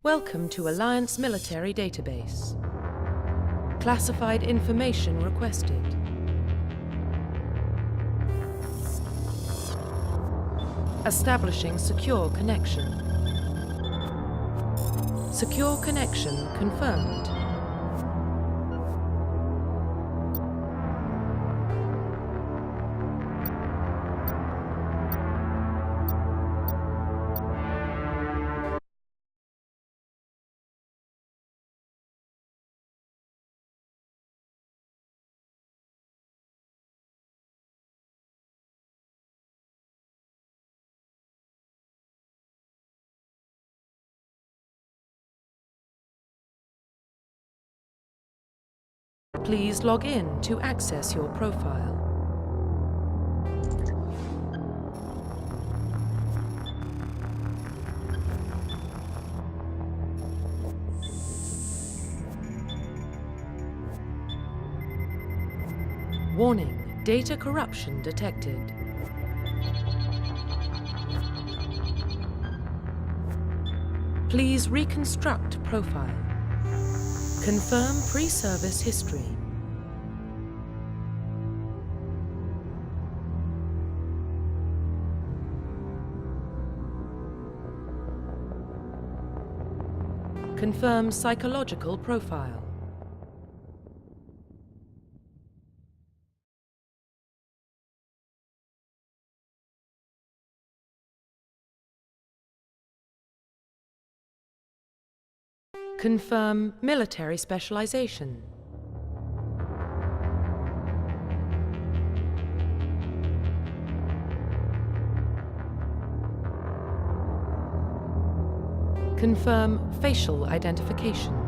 Welcome to Alliance Military Database. Classified information requested. Establishing secure connection. Secure connection confirmed. Please log in to access your profile. Warning, data corruption detected. Please reconstruct profile. Confirm pre-service history. Confirm psychological profile. Confirm military specialization. Confirm facial identification.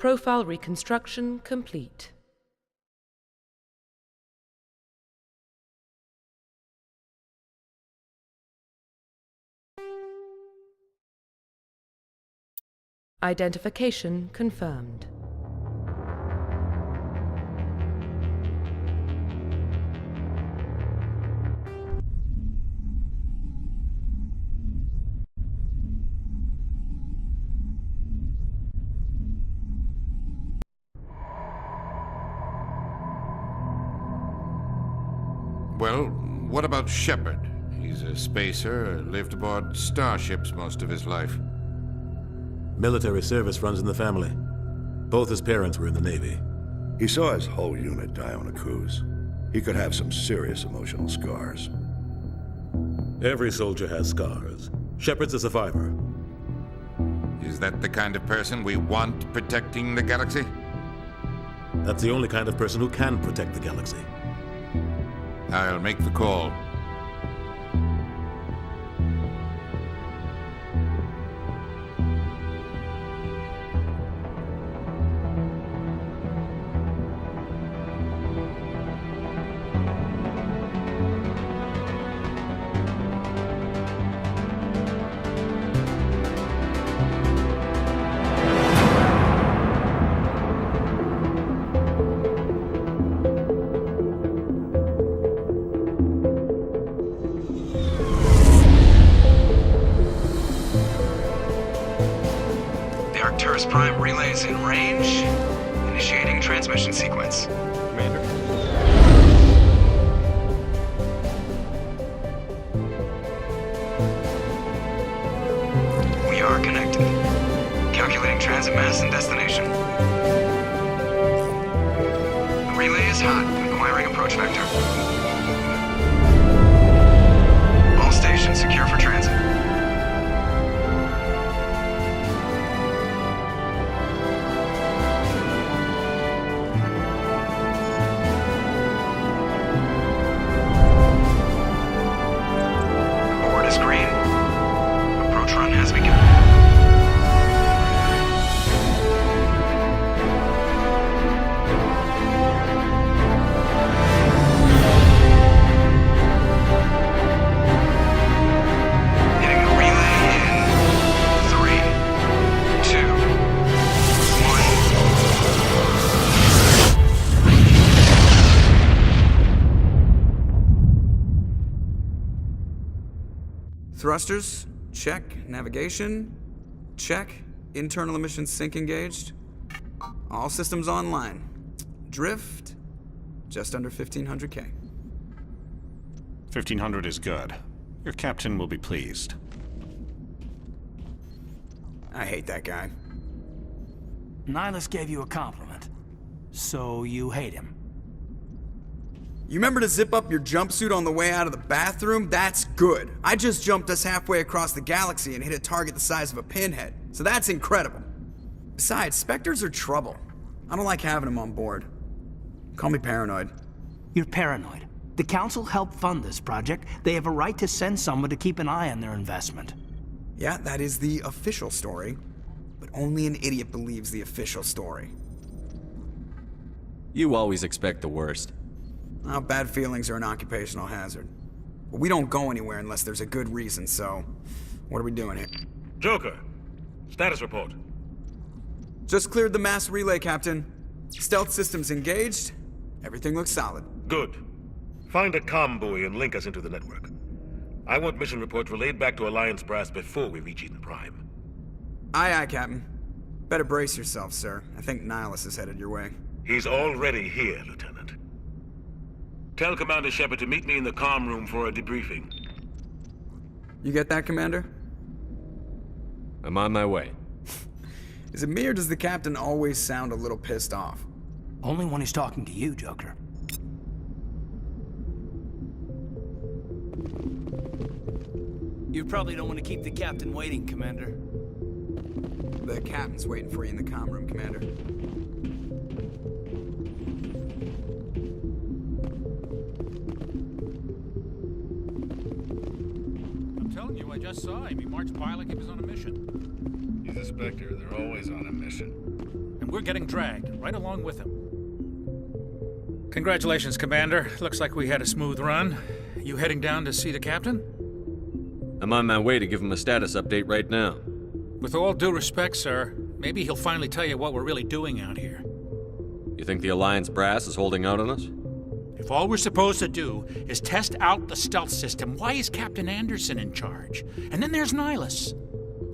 Profile reconstruction complete. Identification confirmed. Well, what about Shepard? He's a spacer, lived aboard starships most of his life. Military service runs in the family. Both his parents were in the Navy. He saw his whole unit die on a cruise. He could have some serious emotional scars. Every soldier has scars. Shepard's a survivor. Is that the kind of person we want protecting the galaxy? That's the only kind of person who can protect the galaxy. I'll make the call. Prime relays in range. Initiating transmission sequence. Commander. We are connected. Calculating transit mass and destination. The relay is hot. Acquiring approach vector. All stations secure for transit. Thrusters, check. Navigation, check. Internal emissions sync engaged. All systems online. Drift, just under 1,500K. 1,500 is good. Your captain will be pleased. I hate that guy. Nihilus gave you a compliment. So you hate him. You remember to zip up your jumpsuit on the way out of the bathroom? That's good. I just jumped us halfway across the galaxy and hit a target the size of a pinhead. So that's incredible. Besides, Spectres are trouble. I don't like having them on board. Call me paranoid. You're paranoid. The Council helped fund this project. They have a right to send someone to keep an eye on their investment. Yeah, that is the official story. But only an idiot believes the official story. You always expect the worst. Well, bad feelings are an occupational hazard. But we don't go anywhere unless there's a good reason, so... what are we doing here? Joker, status report. Just cleared the mass relay, Captain. Stealth systems engaged. Everything looks solid. Good. Find a comm buoy and link us into the network. I want mission reports relayed back to Alliance brass before we reach Eden Prime. Aye, aye, Captain. Better brace yourself, sir. I think Nihilus is headed your way. He's already here, Lieutenant. Tell Commander Shepard to meet me in the comm room for a debriefing. You get that, Commander? I'm on my way. Is it me or does the Captain always sound a little pissed off? Only when he's talking to you, Joker. You probably don't want to keep the Captain waiting, Commander. The Captain's waiting for you in the comm room, Commander. I just saw him. He marched by like he was on a mission. He's a Spectre. They're always on a mission. And we're getting dragged, right along with him. Congratulations, Commander. Looks like we had a smooth run. You heading down to see the captain? I'm on my way to give him a status update right now. With all due respect, sir, maybe he'll finally tell you what we're really doing out here. You think the Alliance brass is holding out on us? If all we're supposed to do is test out the stealth system, why is Captain Anderson in charge? And then there's Nihilus.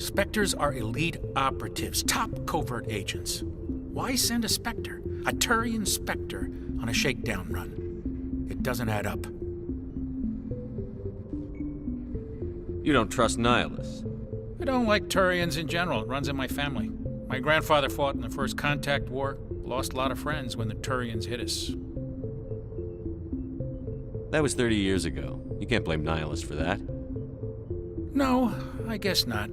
Spectres are elite operatives, top covert agents. Why send a Spectre, a Turian Spectre, on a shakedown run? It doesn't add up. You don't trust Nihilus? I don't like Turians in general. It runs in my family. My grandfather fought in the First Contact War, lost a lot of friends when the Turians hit us. That was 30 years ago. You can't blame Nihilus for that. No, I guess not.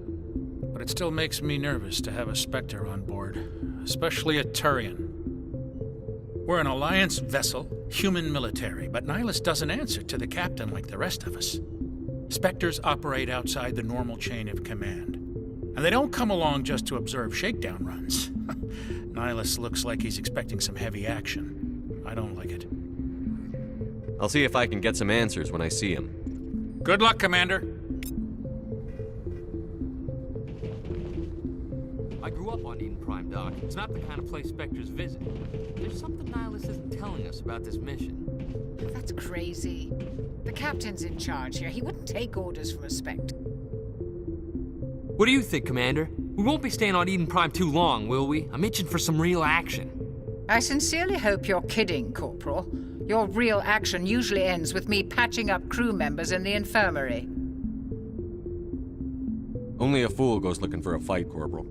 But it still makes me nervous to have a Spectre on board, especially a Turian. We're an Alliance vessel, human military, but Nihilus doesn't answer to the captain like the rest of us. Spectres operate outside the normal chain of command. And they don't come along just to observe shakedown runs. Nihilus looks like he's expecting some heavy action. I don't like it. I'll see if I can get some answers when I see him. Good luck, Commander. I grew up on Eden Prime, Doc. It's not the kind of place Spectres visit. There's something Nihilus isn't telling us about this mission. That's crazy. The captain's in charge here. He wouldn't take orders from a Spectre. What do you think, Commander? We won't be staying on Eden Prime too long, will we? I'm itching for some real action. I sincerely hope you're kidding, Corporal. Your real action usually ends with me patching up crew members in the infirmary. Only a fool goes looking for a fight, Corporal.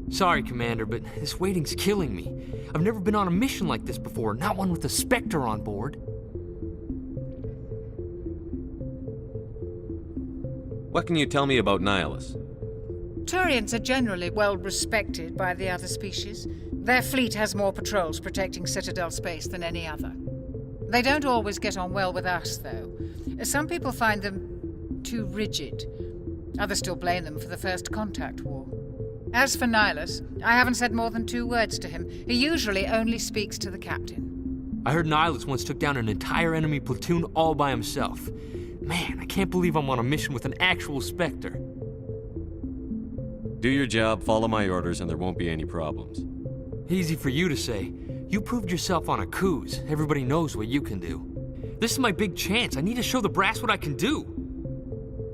Sorry, Commander, but this waiting's killing me. I've never been on a mission like this before, not one with a Spectre on board. What can you tell me about Nihilus? Turians are generally well respected by the other species. Their fleet has more patrols protecting Citadel space than any other. They don't always get on well with us, though. Some people find them too rigid. Others still blame them for the First Contact War. As for Nihilus, I haven't said more than 2 words to him. He usually only speaks to the captain. I heard Nihilus once took down an entire enemy platoon all by himself. Man, I can't believe I'm on a mission with an actual Spectre. Do your job, follow my orders, and there won't be any problems. Easy for you to say. You proved yourself on a cruise. Everybody knows what you can do. This is my big chance. I need to show the brass what I can do.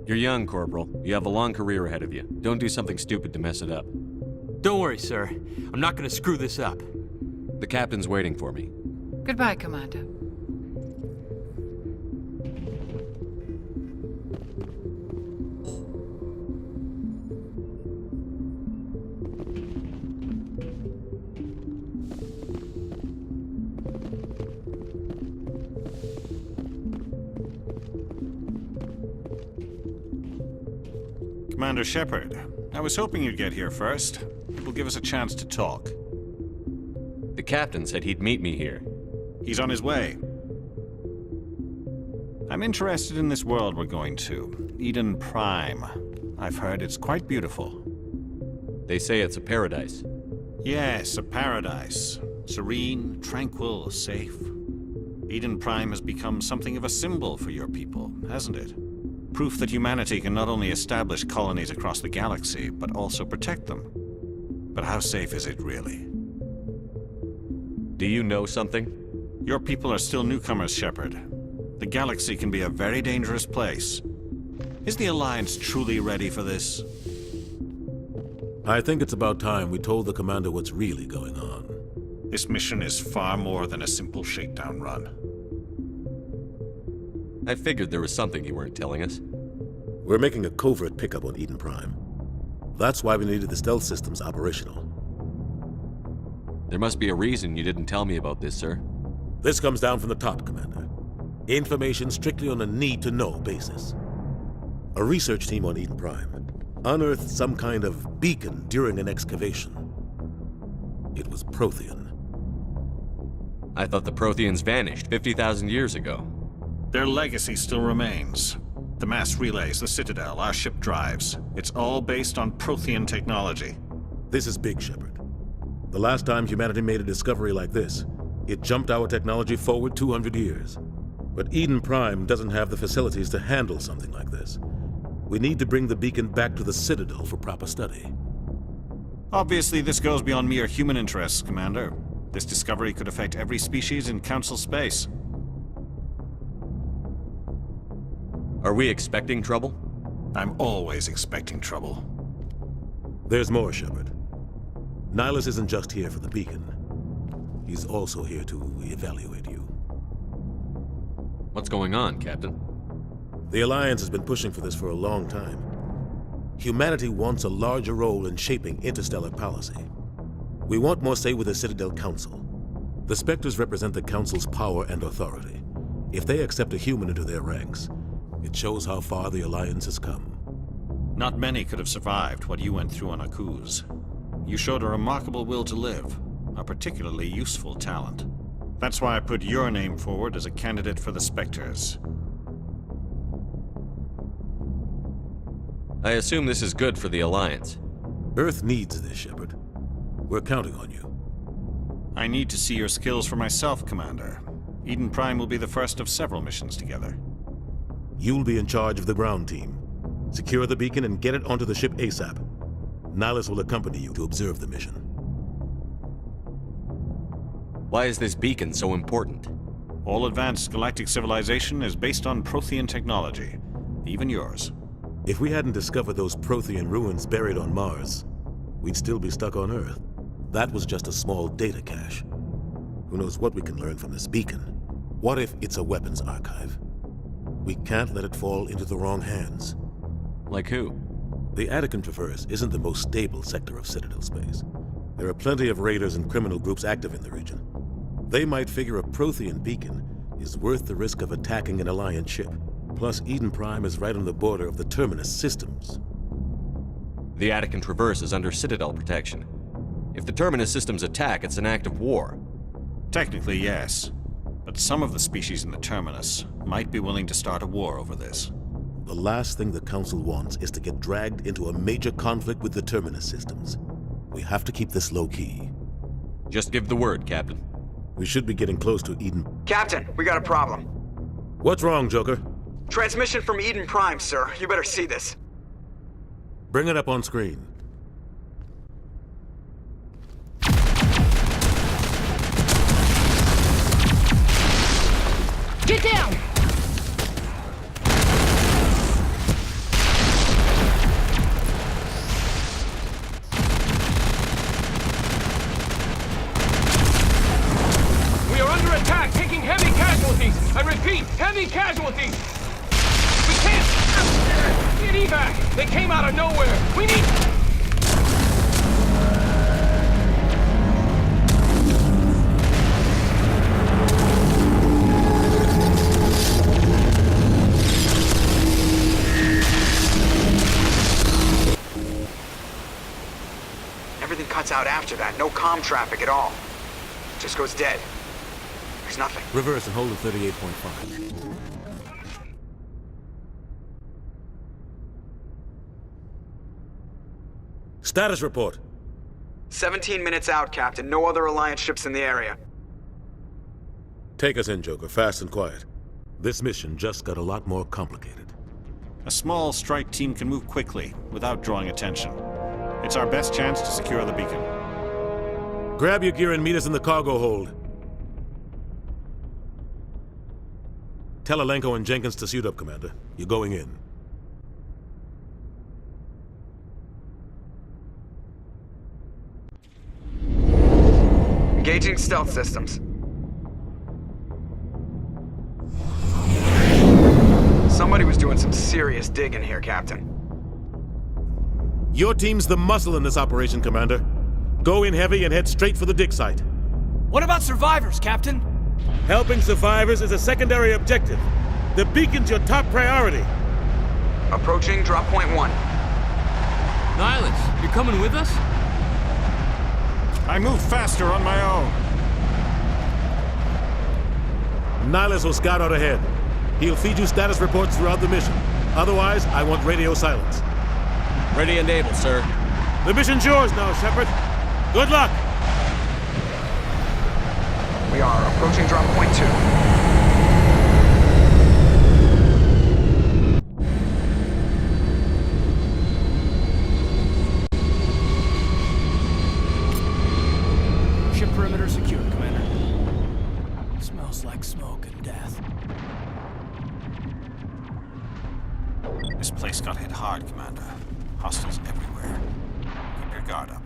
You're young, Corporal. You have a long career ahead of you. Don't do something stupid to mess it up. Don't worry, sir. I'm not gonna screw this up. The captain's waiting for me. Goodbye, Commander. Commander Shepard, I was hoping you'd get here first. It will give us a chance to talk. The captain said he'd meet me here. He's on his way. I'm interested in this world we're going to, Eden Prime. I've heard it's quite beautiful. They say it's a paradise. Yes, a paradise. Serene, tranquil, safe. Eden Prime has become something of a symbol for your people, hasn't it? Proof that humanity can not only establish colonies across the galaxy, but also protect them. But how safe is it really? Do you know something? Your people are still newcomers, Shepard. The galaxy can be a very dangerous place. Is the Alliance truly ready for this? I think it's about time we told the commander what's really going on. This mission is far more than a simple shakedown run. I figured there was something you weren't telling us. We're making a covert pickup on Eden Prime. That's why we needed the stealth systems operational. There must be a reason you didn't tell me about this, sir. This comes down from the top, Commander. Information strictly on a need-to-know basis. A research team on Eden Prime unearthed some kind of beacon during an excavation. It was Prothean. I thought the Protheans vanished 50,000 years ago. Their legacy still remains. The mass relays, the Citadel, our ship drives. It's all based on Prothean technology. This is big, Shepard. The last time humanity made a discovery like this, it jumped our technology forward 200 years. But Eden Prime doesn't have the facilities to handle something like this. We need to bring the beacon back to the Citadel for proper study. Obviously, this goes beyond mere human interests, Commander. This discovery could affect every species in Council space. Are we expecting trouble? I'm always expecting trouble. There's more, Shepard. Nihilus isn't just here for the beacon. He's also here to evaluate you. What's going on, Captain? The Alliance has been pushing for this for a long time. Humanity wants a larger role in shaping interstellar policy. We want more say with the Citadel Council. The Spectres represent the Council's power and authority. If they accept a human into their ranks, it shows how far the Alliance has come. Not many could have survived what you went through on Akuz. You showed a remarkable will to live, a particularly useful talent. That's why I put your name forward as a candidate for the Spectres. I assume this is good for the Alliance. Earth needs this, Shepard. We're counting on you. I need to see your skills for myself, Commander. Eden Prime will be the first of several missions together. You'll be in charge of the ground team. Secure the beacon and get it onto the ship ASAP. Nihilus will accompany you to observe the mission. Why is this beacon so important? All advanced galactic civilization is based on Prothean technology, even yours. If we hadn't discovered those Prothean ruins buried on Mars, we'd still be stuck on Earth. That was just a small data cache. Who knows what we can learn from this beacon? What if it's a weapons archive? We can't let it fall into the wrong hands. Like who? The Attican Traverse isn't the most stable sector of Citadel space. There are plenty of raiders and criminal groups active in the region. They might figure a Prothean beacon is worth the risk of attacking an Alliance ship. Plus, Eden Prime is right on the border of the Terminus systems. The Attican Traverse is under Citadel protection. If the Terminus systems attack, it's an act of war. Technically, yes. But some of the species in the Terminus might be willing to start a war over this. The last thing the Council wants is to get dragged into a major conflict with the Terminus systems. We have to keep this low-key. Just give the word, Captain. We should be getting close to Eden. Captain, we got a problem. What's wrong, Joker? Transmission from Eden Prime, sir. You better see this. Bring it up on screen. Get down! We are under attack, taking heavy casualties. I repeat, heavy casualties. We can't get evac. They came out of nowhere. We need... Everything cuts out after that. No comm traffic at all. Just goes dead. There's nothing. Reverse and hold at 38.5. Status report. 17 minutes out, Captain. No other Alliance ships in the area. Take us in, Joker, fast and quiet. This mission just got a lot more complicated. A small strike team can move quickly, without drawing attention. It's our best chance to secure the beacon. Grab your gear and meet us in the cargo hold. Tell Alenko and Jenkins to suit up, Commander. You're going in. Engaging stealth systems. Somebody was doing some serious digging here, Captain. Your team's the muscle in this operation, Commander. Go in heavy and head straight for the dig site. What about survivors, Captain? Helping survivors is a secondary objective. The beacon's your top priority. Approaching drop point 1. Nihilus, you're coming with us? I move faster on my own. Nihilus will scout out ahead. He'll feed you status reports throughout the mission. Otherwise, I want radio silence. Ready and able, sir. The mission's yours now, Shepard. Good luck! We are approaching drop point 2. Ship perimeter secured, Commander. Smells like smoke and death. This place got hit hard, Commander. Hostiles everywhere. Keep your guard up.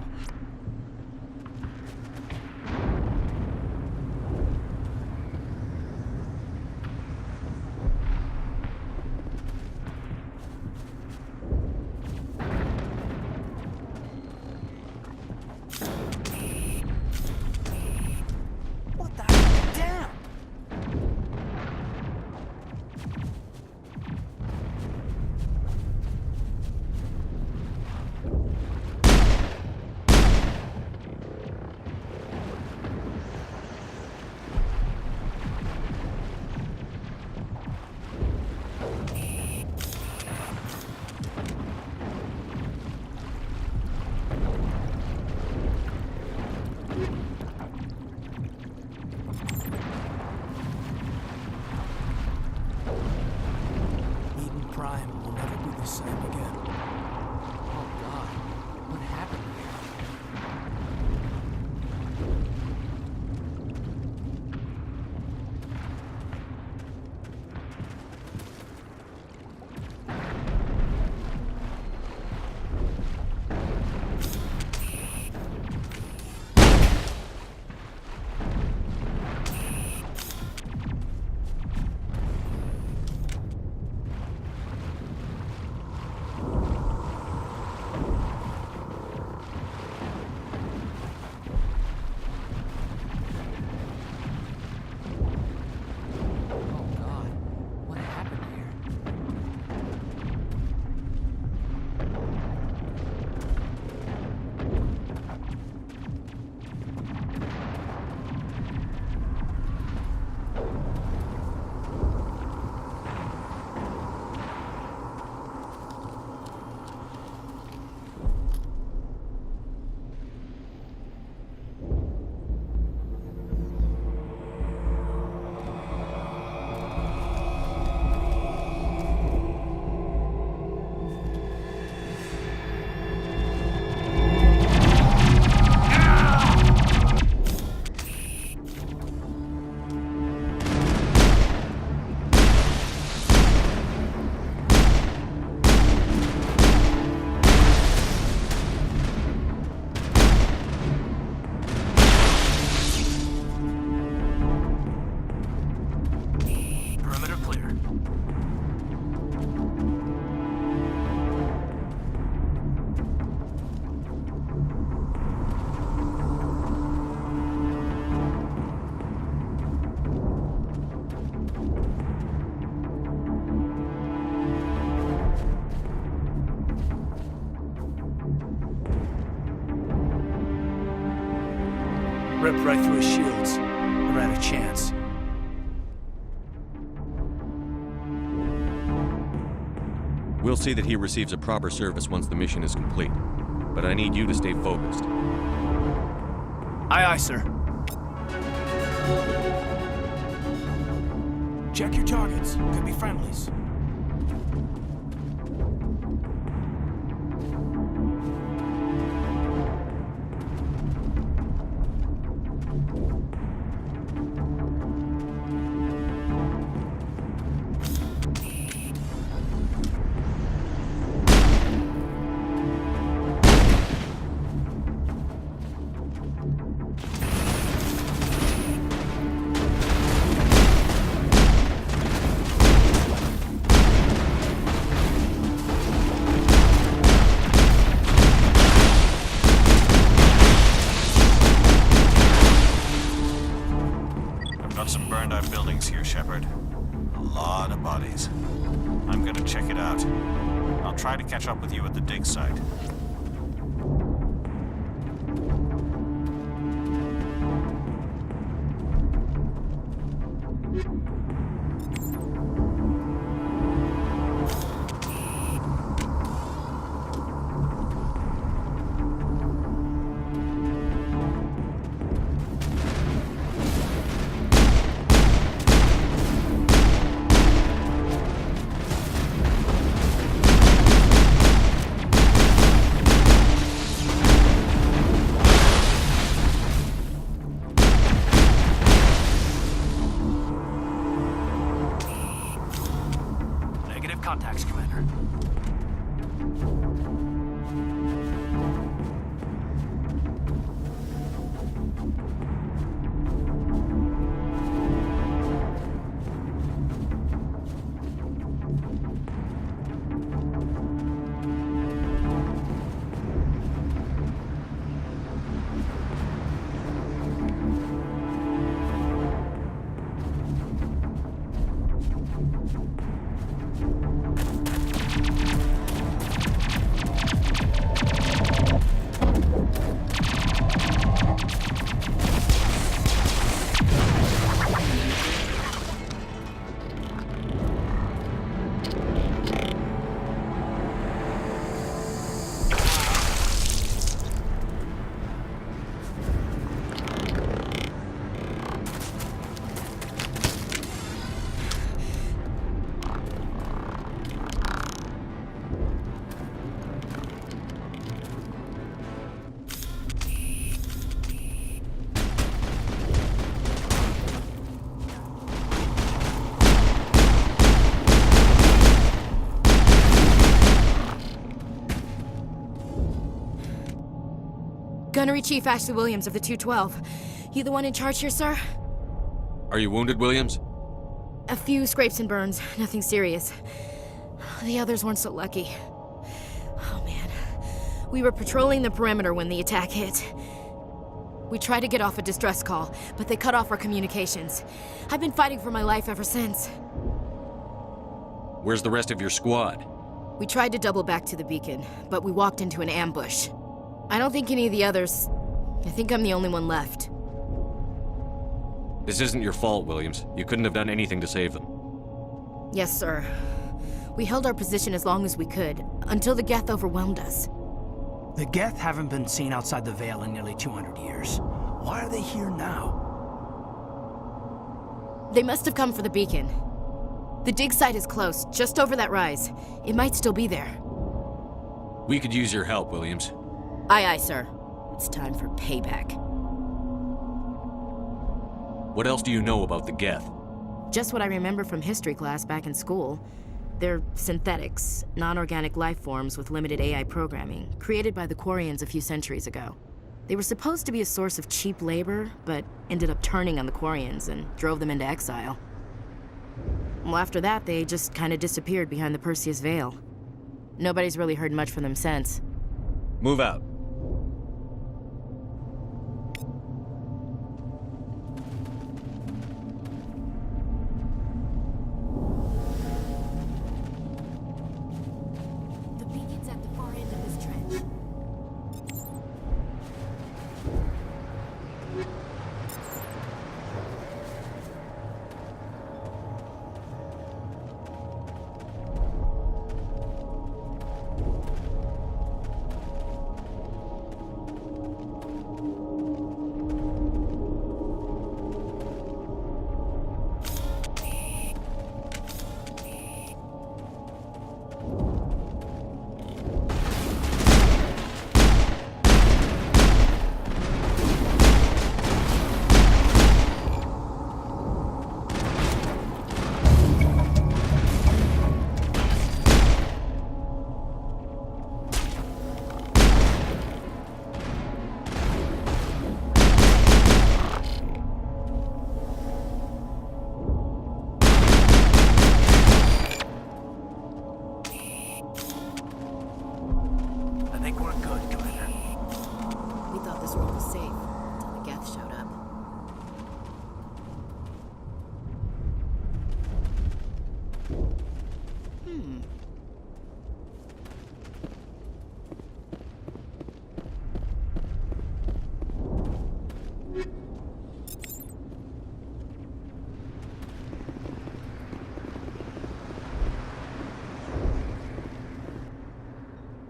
Prime will never be the same again. Oh God, what happened Ripped right through his shields. Never had a chance. We'll see that he receives a proper service once the mission is complete. But I need you to stay focused. Aye, aye, sir. Check your targets. Could be friendlies. Try to catch up with you at the dig site. Gunnery Chief Ashley Williams of the 212. You the one in charge here, sir? Are you wounded, Williams? A few scrapes and burns, nothing serious. The others weren't so lucky. Oh man. We were patrolling the perimeter when the attack hit. We tried to get off a distress call, but they cut off our communications. I've been fighting for my life ever since. Where's the rest of your squad? We tried to double back to the beacon, but we walked into an ambush. I don't think any of the others... I think I'm the only one left. This isn't your fault, Williams. You couldn't have done anything to save them. Yes, sir. We held our position as long as we could, until the Geth overwhelmed us. The Geth haven't been seen outside the Veil in nearly 200 years. Why are they here now? They must have come for the beacon. The dig site is close, just over that rise. It might still be there. We could use your help, Williams. Aye, aye, sir. It's time for payback. What else do you know about the Geth? Just what I remember from history class back in school. They're synthetics, non-organic life forms with limited AI programming, created by the Quarians a few centuries ago. They were supposed to be a source of cheap labor, but ended up turning on the Quarians and drove them into exile. Well, after that, they just kind of disappeared behind the Perseus Veil. Nobody's really heard much from them since. Move out.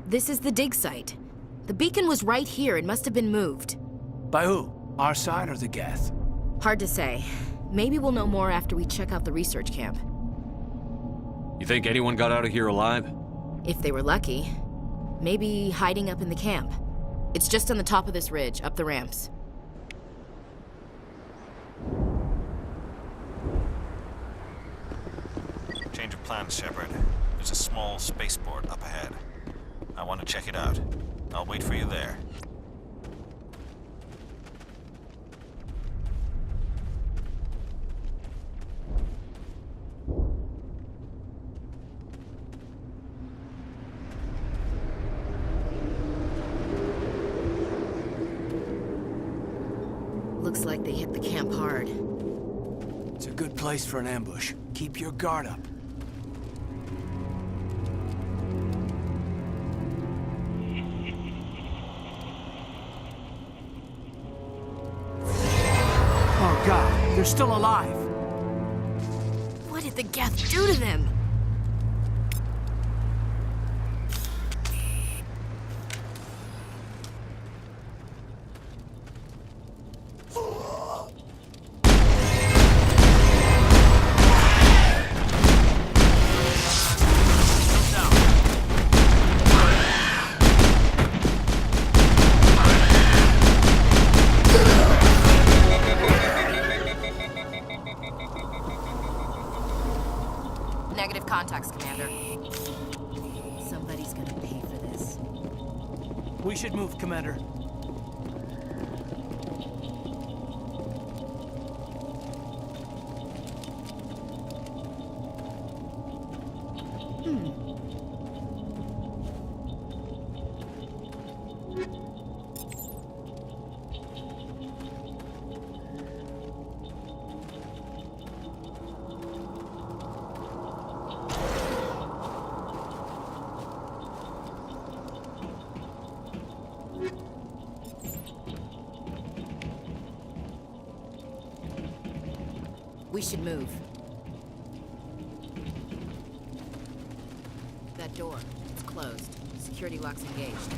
This is the dig site. The beacon was right here. It must have been moved. By who? Our side or the Geth? Hard to say. Maybe we'll know more after we check out the research camp. You think anyone got out of here alive? If they were lucky. Maybe hiding up in the camp. It's just on the top of this ridge, up the ramps. Change of plans, Shepard. There's a small spaceport up ahead. I want to check it out. I'll wait for you there. Looks like they hit the camp hard. It's a good place for an ambush. Keep your guard up. Oh God, they're still alive. What did the Geth do to them? Negative contacts, Commander. Somebody's gonna pay for this. We should move, Commander. We should move. That door, it's closed. Security lock's engaged.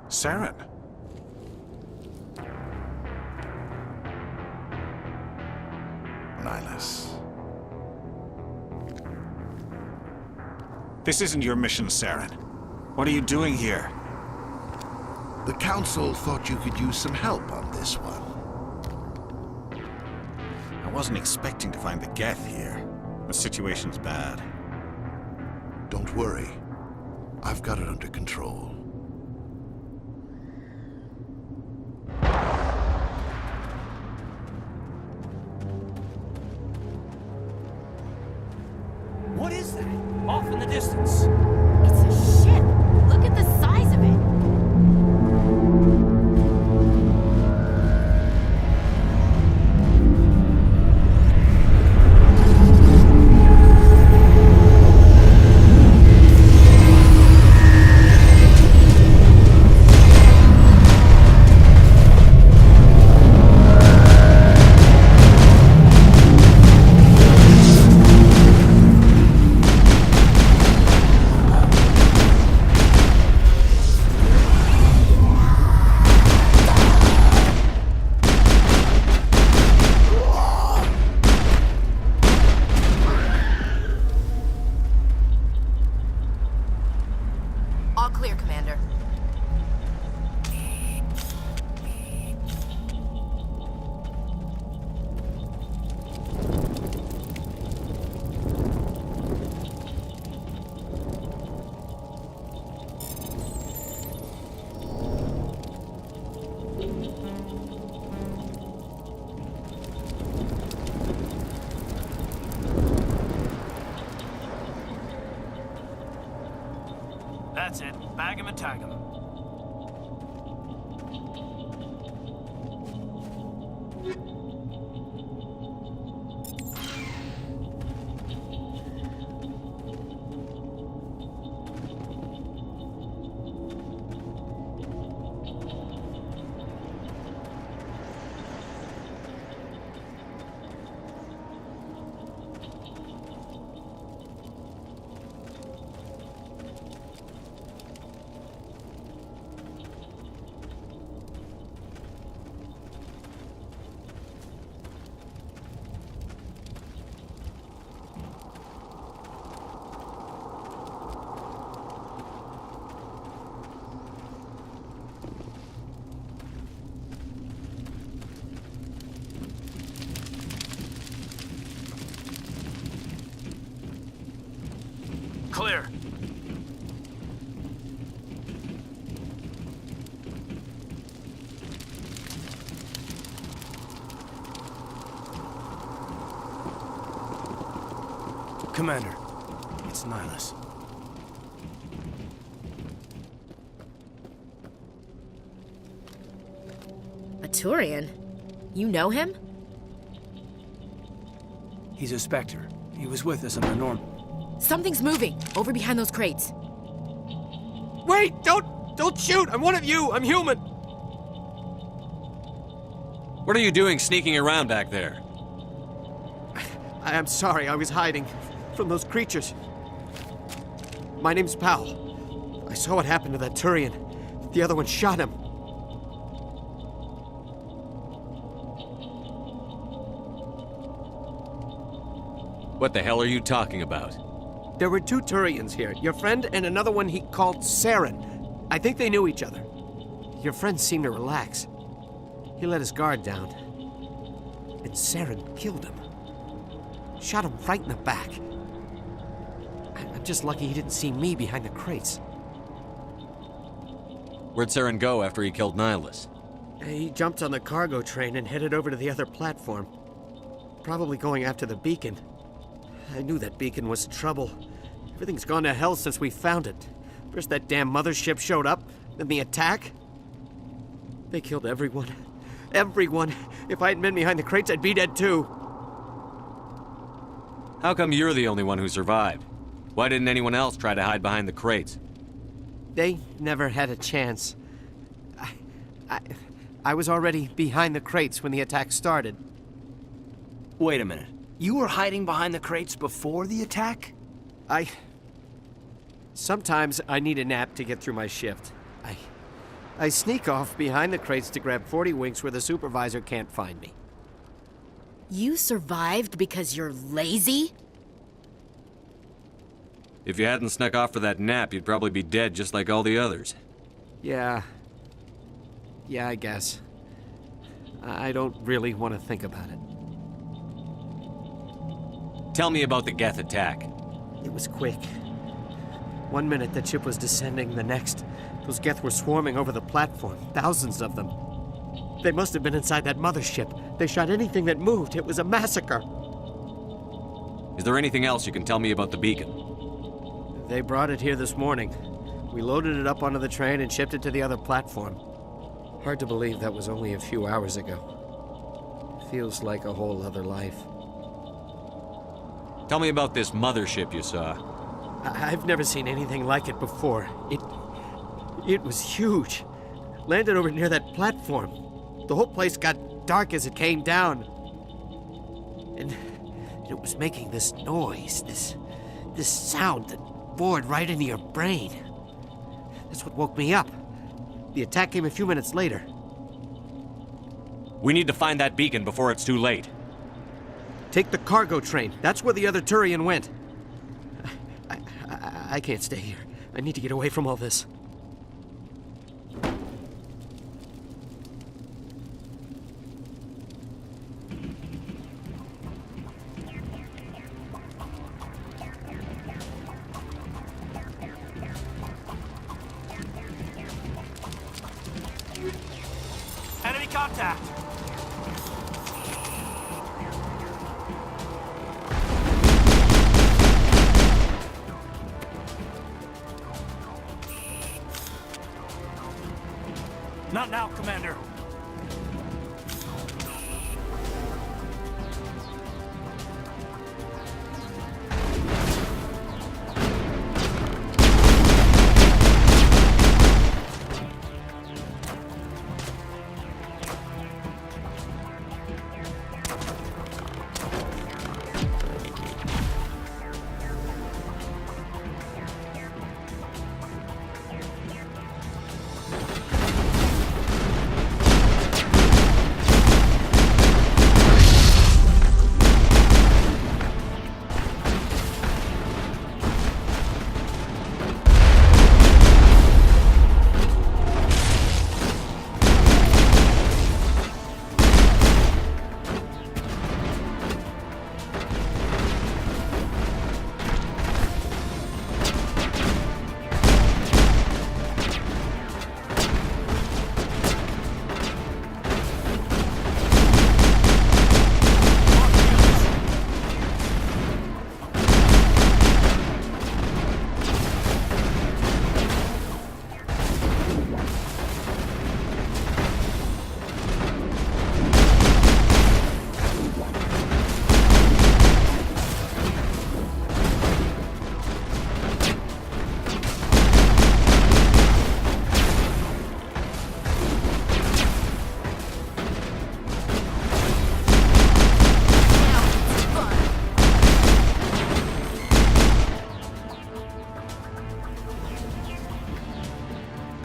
Saren. Nihilus. This isn't your mission, Saren. What are you doing here? The Council thought you could use some help on this one. I wasn't expecting to find the Geth here. The situation's bad. Don't worry. I've got it under control. What is that? Off in the distance. It's a ship. Look at the size of it. All clear, Commander. That's it. Bag him and tag him. Clear. Commander, it's Nihilus. A Turian? You know him? He's a Spectre. He was with us on the Norm. Something's moving, over behind those crates. Wait! Don't shoot! I'm one of you! I'm human! What are you doing sneaking around back there? I'm sorry, I was hiding from those creatures. My name's Powell. I saw what happened to that Turian. The other one shot him. What the hell are you talking about? There were two Turians here, your friend and another one he called Saren. I think they knew each other. Your friend seemed to relax. He let his guard down. And Saren killed him. Shot him right in the back. I'm just lucky he didn't see me behind the crates. Where'd Saren go after he killed Nihilus? He jumped on the cargo train and headed over to the other platform. Probably going after the beacon. I knew that beacon was trouble. Everything's gone to hell since we found it. First that damn mothership showed up, then the attack. They killed everyone. Everyone. If I hadn't been behind the crates, I'd be dead too. How come you're the only one who survived? Why didn't anyone else try to hide behind the crates? They never had a chance. I was already behind the crates when the attack started. Wait a minute. You were hiding behind the crates before the attack? Sometimes I need a nap to get through my shift. I sneak off behind the crates to grab 40 winks where the supervisor can't find me. You survived because you're lazy? If you hadn't snuck off for that nap, you'd probably be dead just like all the others. Yeah, I guess. I don't really want to think about it. Tell me about the Geth attack. It was quick. 1 minute the ship was descending, the next, those Geth were swarming over the platform, thousands of them. They must have been inside that mothership. They shot anything that moved. It was a massacre. Is there anything else you can tell me about the beacon? They brought it here this morning. We loaded it up onto the train and shipped it to the other platform. Hard to believe that was only a few hours ago. Feels like a whole other life. Tell me about this mothership you saw. I've never seen anything like it before. It was huge. Landed over near that platform. The whole place got dark as it came down. And it was making this noise, this sound that bored right into your brain. That's what woke me up. The attack came a few minutes later. We need to find that beacon before it's too late. Take the cargo train. That's where the other Turian went. I can't stay here. I need to get away from all this. Enemy contact! Not now, Commander.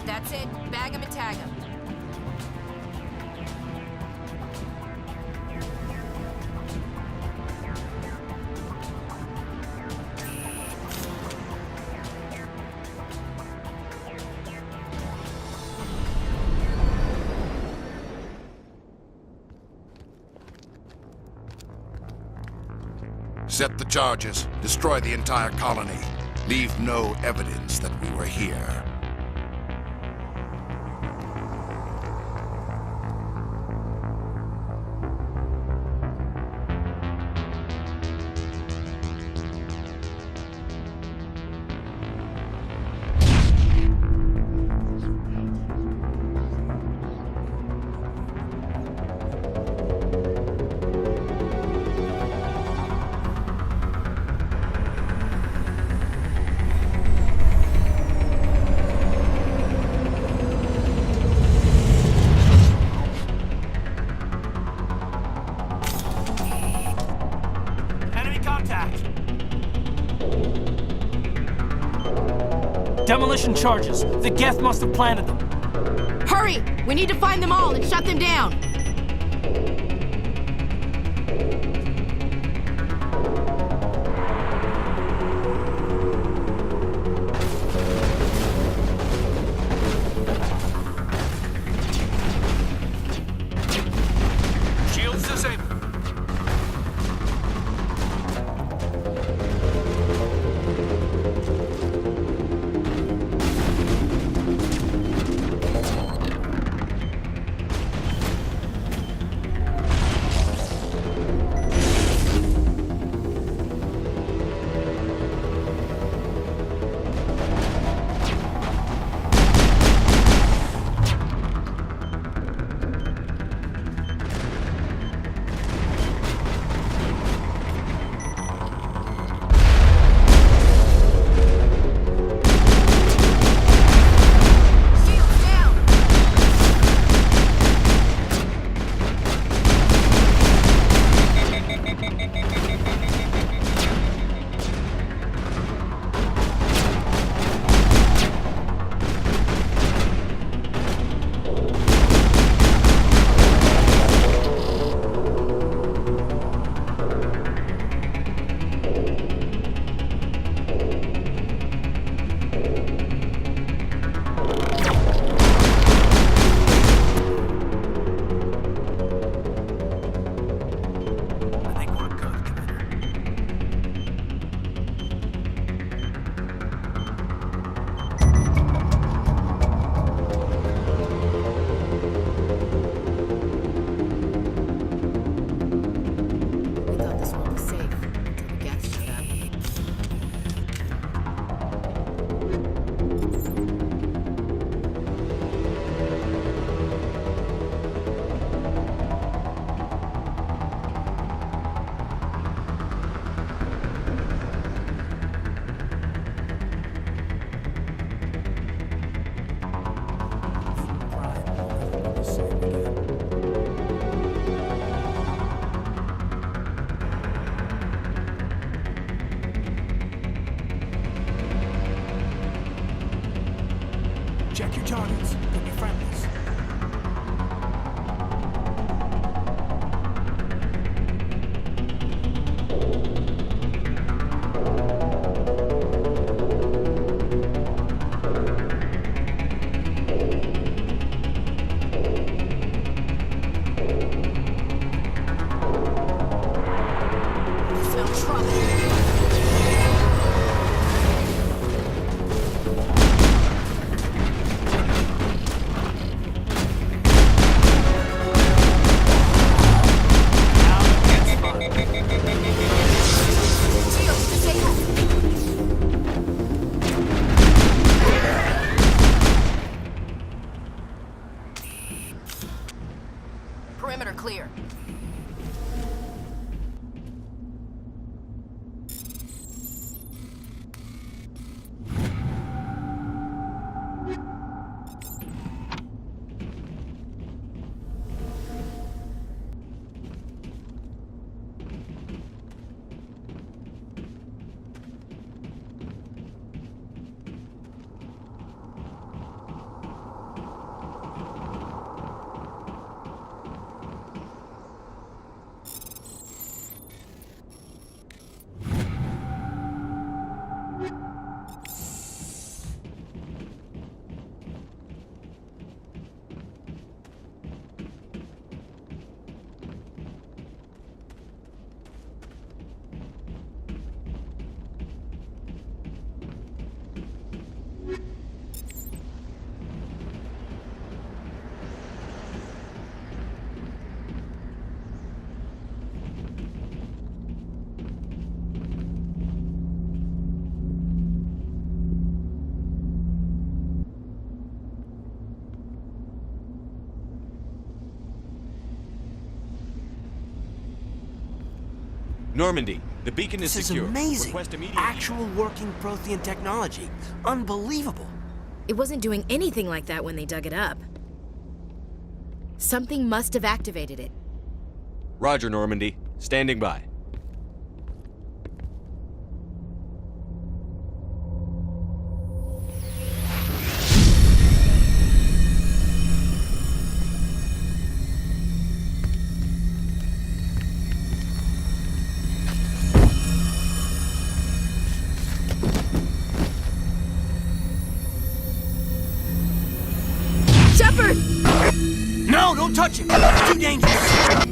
That's it. Bag 'em and tag 'em. Set the charges. Destroy the entire colony. Leave no evidence that we were here. Demolition charges. The Geth must have planted them. Hurry! We need to find them all and shut them down! Shields disabled. Check your targets. Could be friendlies. Perimeter clear. Normandy, the beacon is This is secure. amazing. Request immediate... Actual working Prothean technology. Unbelievable. It wasn't doing anything like that when they dug it up. Something must have activated it. Roger, Normandy. Standing by. don't touch him! It's too dangerous!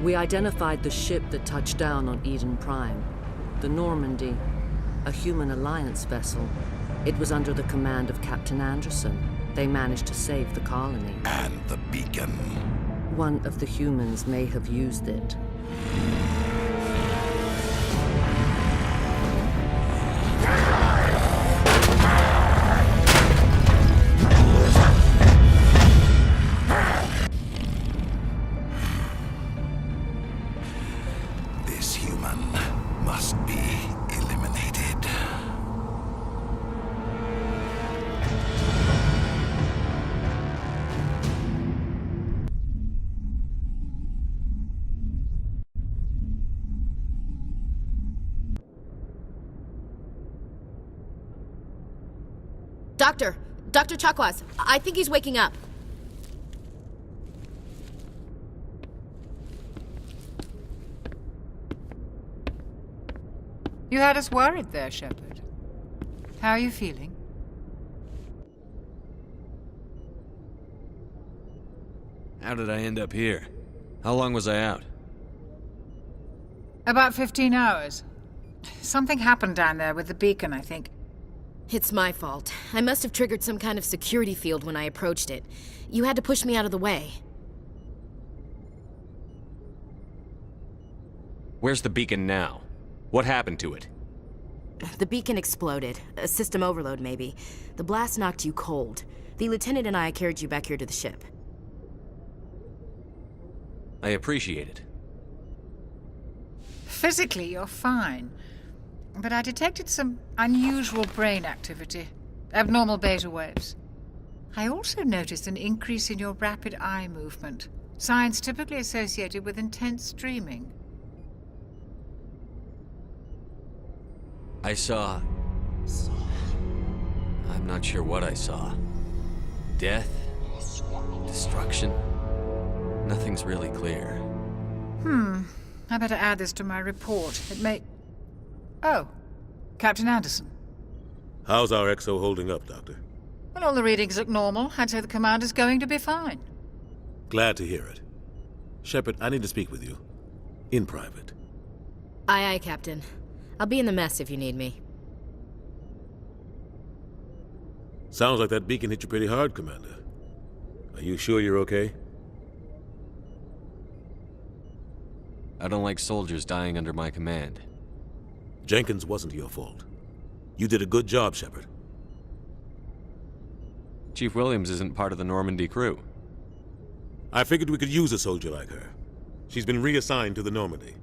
We identified the ship that touched down on Eden Prime. The Normandy, a human alliance vessel. It was under the command of Captain Anderson. They managed to save the colony. And the beacon. One of the humans may have used it. This human must be eliminated. Dr. Chakwas, I think he's waking up. You had us worried there, Shepard. How are you feeling? How did I end up here? How long was I out? About 15 hours. Something happened down there with the beacon, I think. It's my fault. I must have triggered some kind of security field when I approached it. You had to push me out of the way. Where's the beacon now? What happened to it? The beacon exploded. A system overload, maybe. The blast knocked you cold. The lieutenant and I carried you back here to the ship. I appreciate it. Physically, you're fine. But I detected some unusual brain activity. Abnormal beta waves. I also noticed an increase in your rapid eye movement. Signs typically associated with intense dreaming. I saw... I'm not sure what I saw. Death? Destruction? Nothing's really clear. I better add this to my report. It may... Oh, Captain Anderson. How's our XO holding up, Doctor? Well, all the readings look normal. I'd say the commander's going to be fine. Glad to hear it. Shepard, I need to speak with you. In private. Aye, aye, Captain. I'll be in the mess if you need me. Sounds like that beacon hit you pretty hard, Commander. Are you sure you're okay? I don't like soldiers dying under my command. Jenkins wasn't your fault. You did a good job, Shepard. Chief Williams isn't part of the Normandy crew. I figured we could use a soldier like her. She's been reassigned to the Normandy.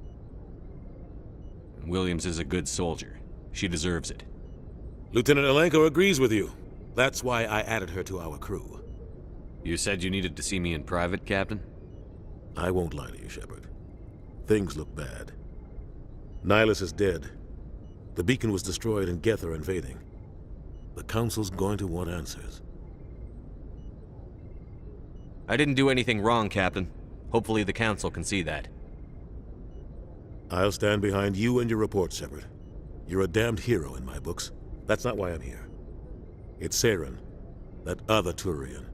Williams is a good soldier. She deserves it. Lieutenant Alenko agrees with you. That's why I added her to our crew. You said you needed to see me in private, Captain? I won't lie to you, Shepard. Things look bad. Nihilus is dead. The beacon was destroyed and Geth are invading. The Council's going to want answers. I didn't do anything wrong, Captain. Hopefully the Council can see that. I'll stand behind you and your report, Shepard. You're a damned hero in my books. That's not why I'm here. It's Saren, that other Turian.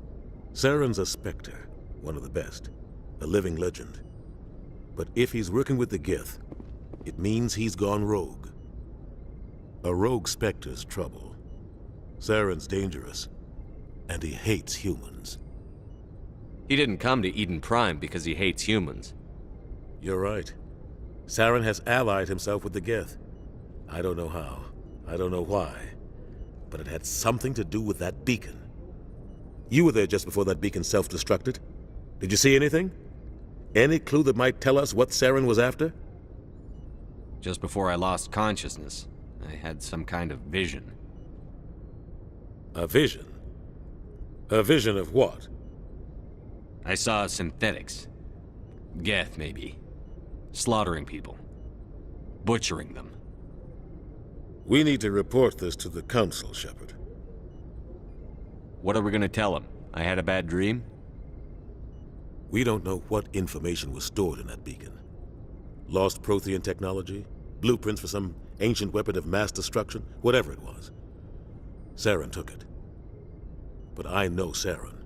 Saren's a Spectre, one of the best, a living legend. But if he's working with the Geth, it means he's gone rogue. A rogue Spectre's trouble. Saren's dangerous, and he hates humans. He didn't come to Eden Prime because he hates humans. You're right. Saren has allied himself with the Geth. I don't know how. I don't know why. But it had something to do with that beacon. You were there just before that beacon self-destructed. Did you see anything? Any clue that might tell us what Saren was after? Just before I lost consciousness, I had some kind of vision. A vision? A vision of what? I saw synthetics. Geth, maybe. Slaughtering people. Butchering them. We need to report this to the Council, Shepard. What are we gonna tell them? I had a bad dream? We don't know what information was stored in that beacon. Lost Prothean technology? Blueprints for some ancient weapon of mass destruction? Whatever it was. Saren took it. But I know Saren.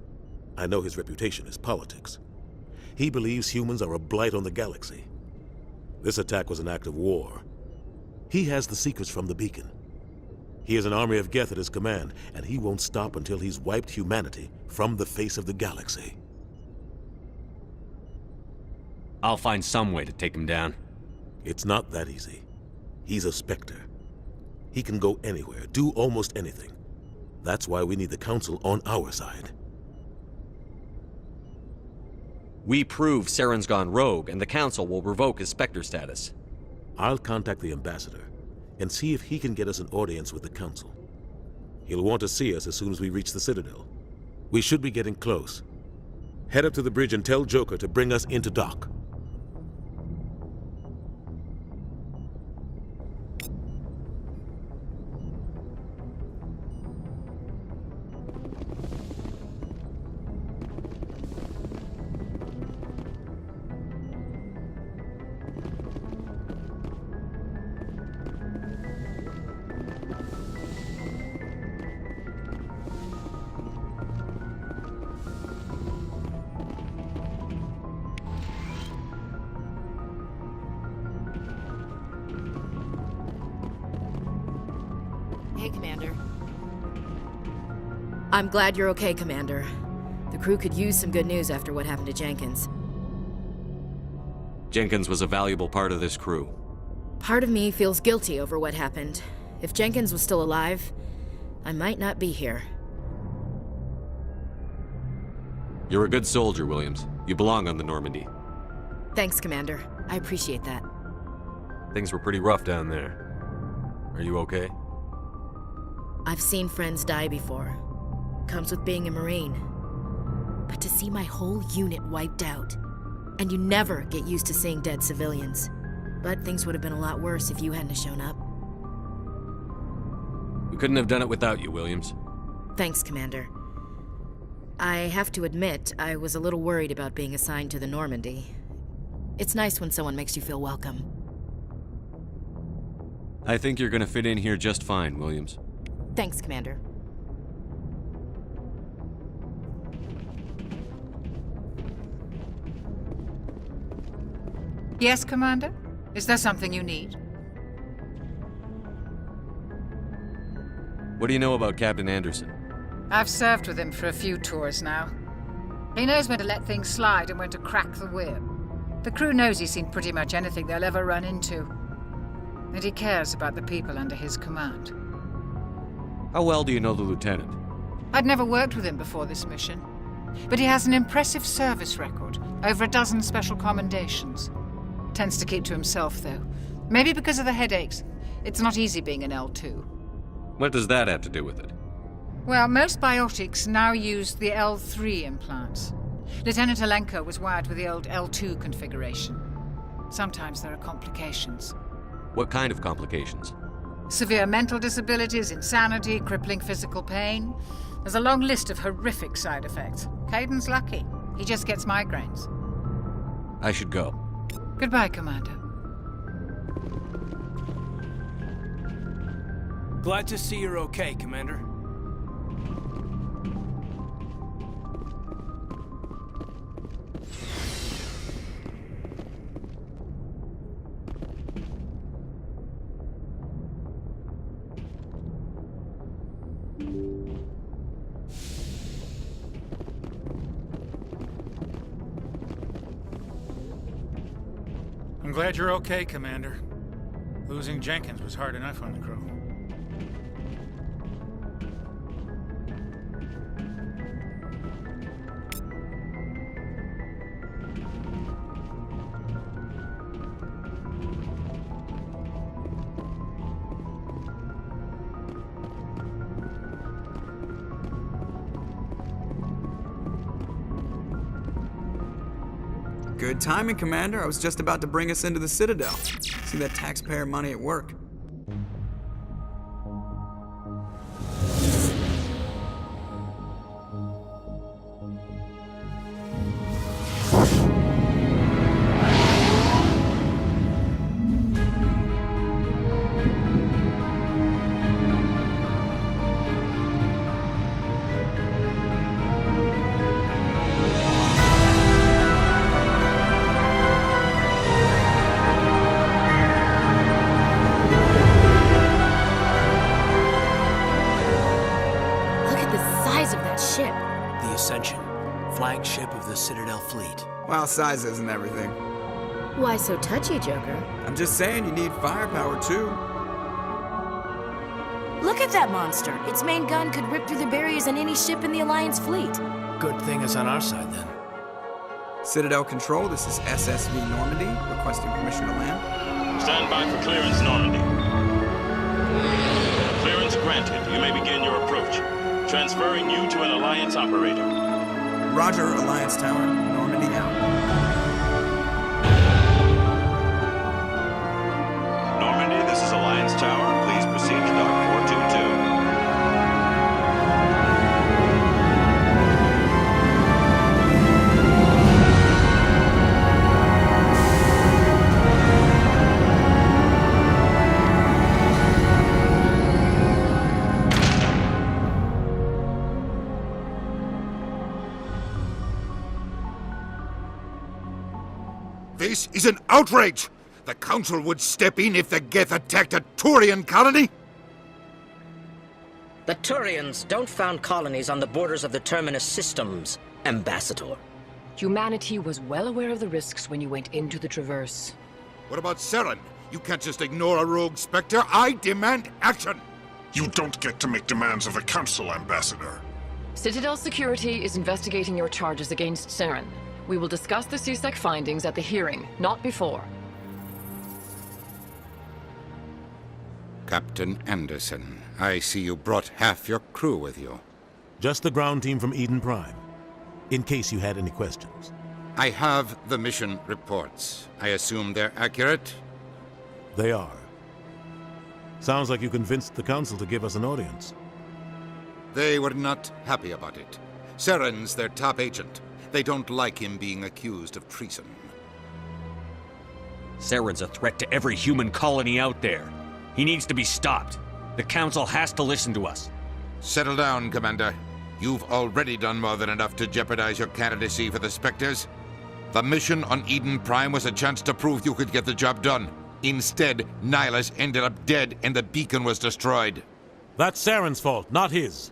I know his reputation is politics. He believes humans are a blight on the galaxy. This attack was an act of war. He has the secrets from the beacon. He has an army of Geth at his command, and he won't stop until he's wiped humanity from the face of the galaxy. I'll find some way to take him down. It's not that easy. He's a Spectre. He can go anywhere, do almost anything. That's why we need the Council on our side. We prove Saren's gone rogue, and the Council will revoke his Spectre status. I'll contact the Ambassador and see if he can get us an audience with the Council. He'll want to see us as soon as we reach the Citadel. We should be getting close. Head up to the bridge and tell Joker to bring us into dock. Hey, Commander. I'm glad you're okay, Commander. The crew could use some good news after what happened to Jenkins. Jenkins was a valuable part of this crew. Part of me feels guilty over what happened. If Jenkins was still alive, I might not be here. You're a good soldier, Williams. You belong on the Normandy. Thanks, Commander. I appreciate that. Things were pretty rough down there. Are you okay? I've seen friends die before. Comes with being a Marine. But to see my whole unit wiped out, and you never get used to seeing dead civilians. But things would have been a lot worse if you hadn't shown up. We couldn't have done it without you, Williams. Thanks, Commander. I have to admit, I was a little worried about being assigned to the Normandy. It's nice when someone makes you feel welcome. I think you're gonna fit in here just fine, Williams. Thanks, Commander. Yes, Commander? Is there something you need? What do you know about Captain Anderson? I've served with him for a few tours now. He knows when to let things slide and when to crack the whip. The crew knows he's seen pretty much anything they'll ever run into. And he cares about the people under his command. How well do you know the lieutenant? I'd never worked with him before this mission. But he has an impressive service record, over a dozen special commendations. Tends to keep to himself, though. Maybe because of the headaches. It's not easy being an L2. What does that have to do with it? Well, most biotics now use the L3 implants. Lieutenant Alenko was wired with the old L2 configuration. Sometimes there are complications. What kind of complications? Severe mental disabilities, insanity, crippling physical pain. There's a long list of horrific side effects. Caden's lucky. He just gets migraines. I should go. Goodbye, Commander. Glad to see you're okay, Commander. I'm glad you're okay, Commander. Losing Jenkins was hard enough on the crew. Good timing, Commander. I was just about to bring us into the Citadel. See that taxpayer money at work. Flagship of the Citadel fleet. Well, size isn't everything. Why so touchy, Joker? I'm just saying you need firepower, too. Look at that monster. Its main gun could rip through the barriers in any ship in the Alliance fleet. Good thing it's on our side, then. Citadel Control, this is SSV Normandy, requesting permission to land. Stand by for clearance, Normandy. Clearance granted. You may begin your approach. Transferring you to an Alliance operator. Roger, Alliance Tower, Normandy out. Normandy, this is Alliance Tower. Please proceed to dock 422. This is an outrage! The Council would step in if the Geth attacked a Turian colony? The Turians don't found colonies on the borders of the Terminus systems, Ambassador. Humanity was well aware of the risks when you went into the Traverse. What about Saren? You can't just ignore a rogue Spectre. I demand action! You don't get to make demands of the Council, Ambassador. Citadel Security is investigating your charges against Saren. We will discuss the CSEC findings at the hearing, not before. Captain Anderson, I see you brought half your crew with you. Just the ground team from Eden Prime, in case you had any questions. I have the mission reports. I assume they're accurate? They are. Sounds like you convinced the Council to give us an audience. They were not happy about it. Saren's their top agent. They don't like him being accused of treason. Saren's a threat to every human colony out there. He needs to be stopped. The Council has to listen to us. Settle down, Commander. You've already done more than enough to jeopardize your candidacy for the Spectres. The mission on Eden Prime was a chance to prove you could get the job done. Instead, Nihilus ended up dead and the beacon was destroyed. That's Saren's fault, not his.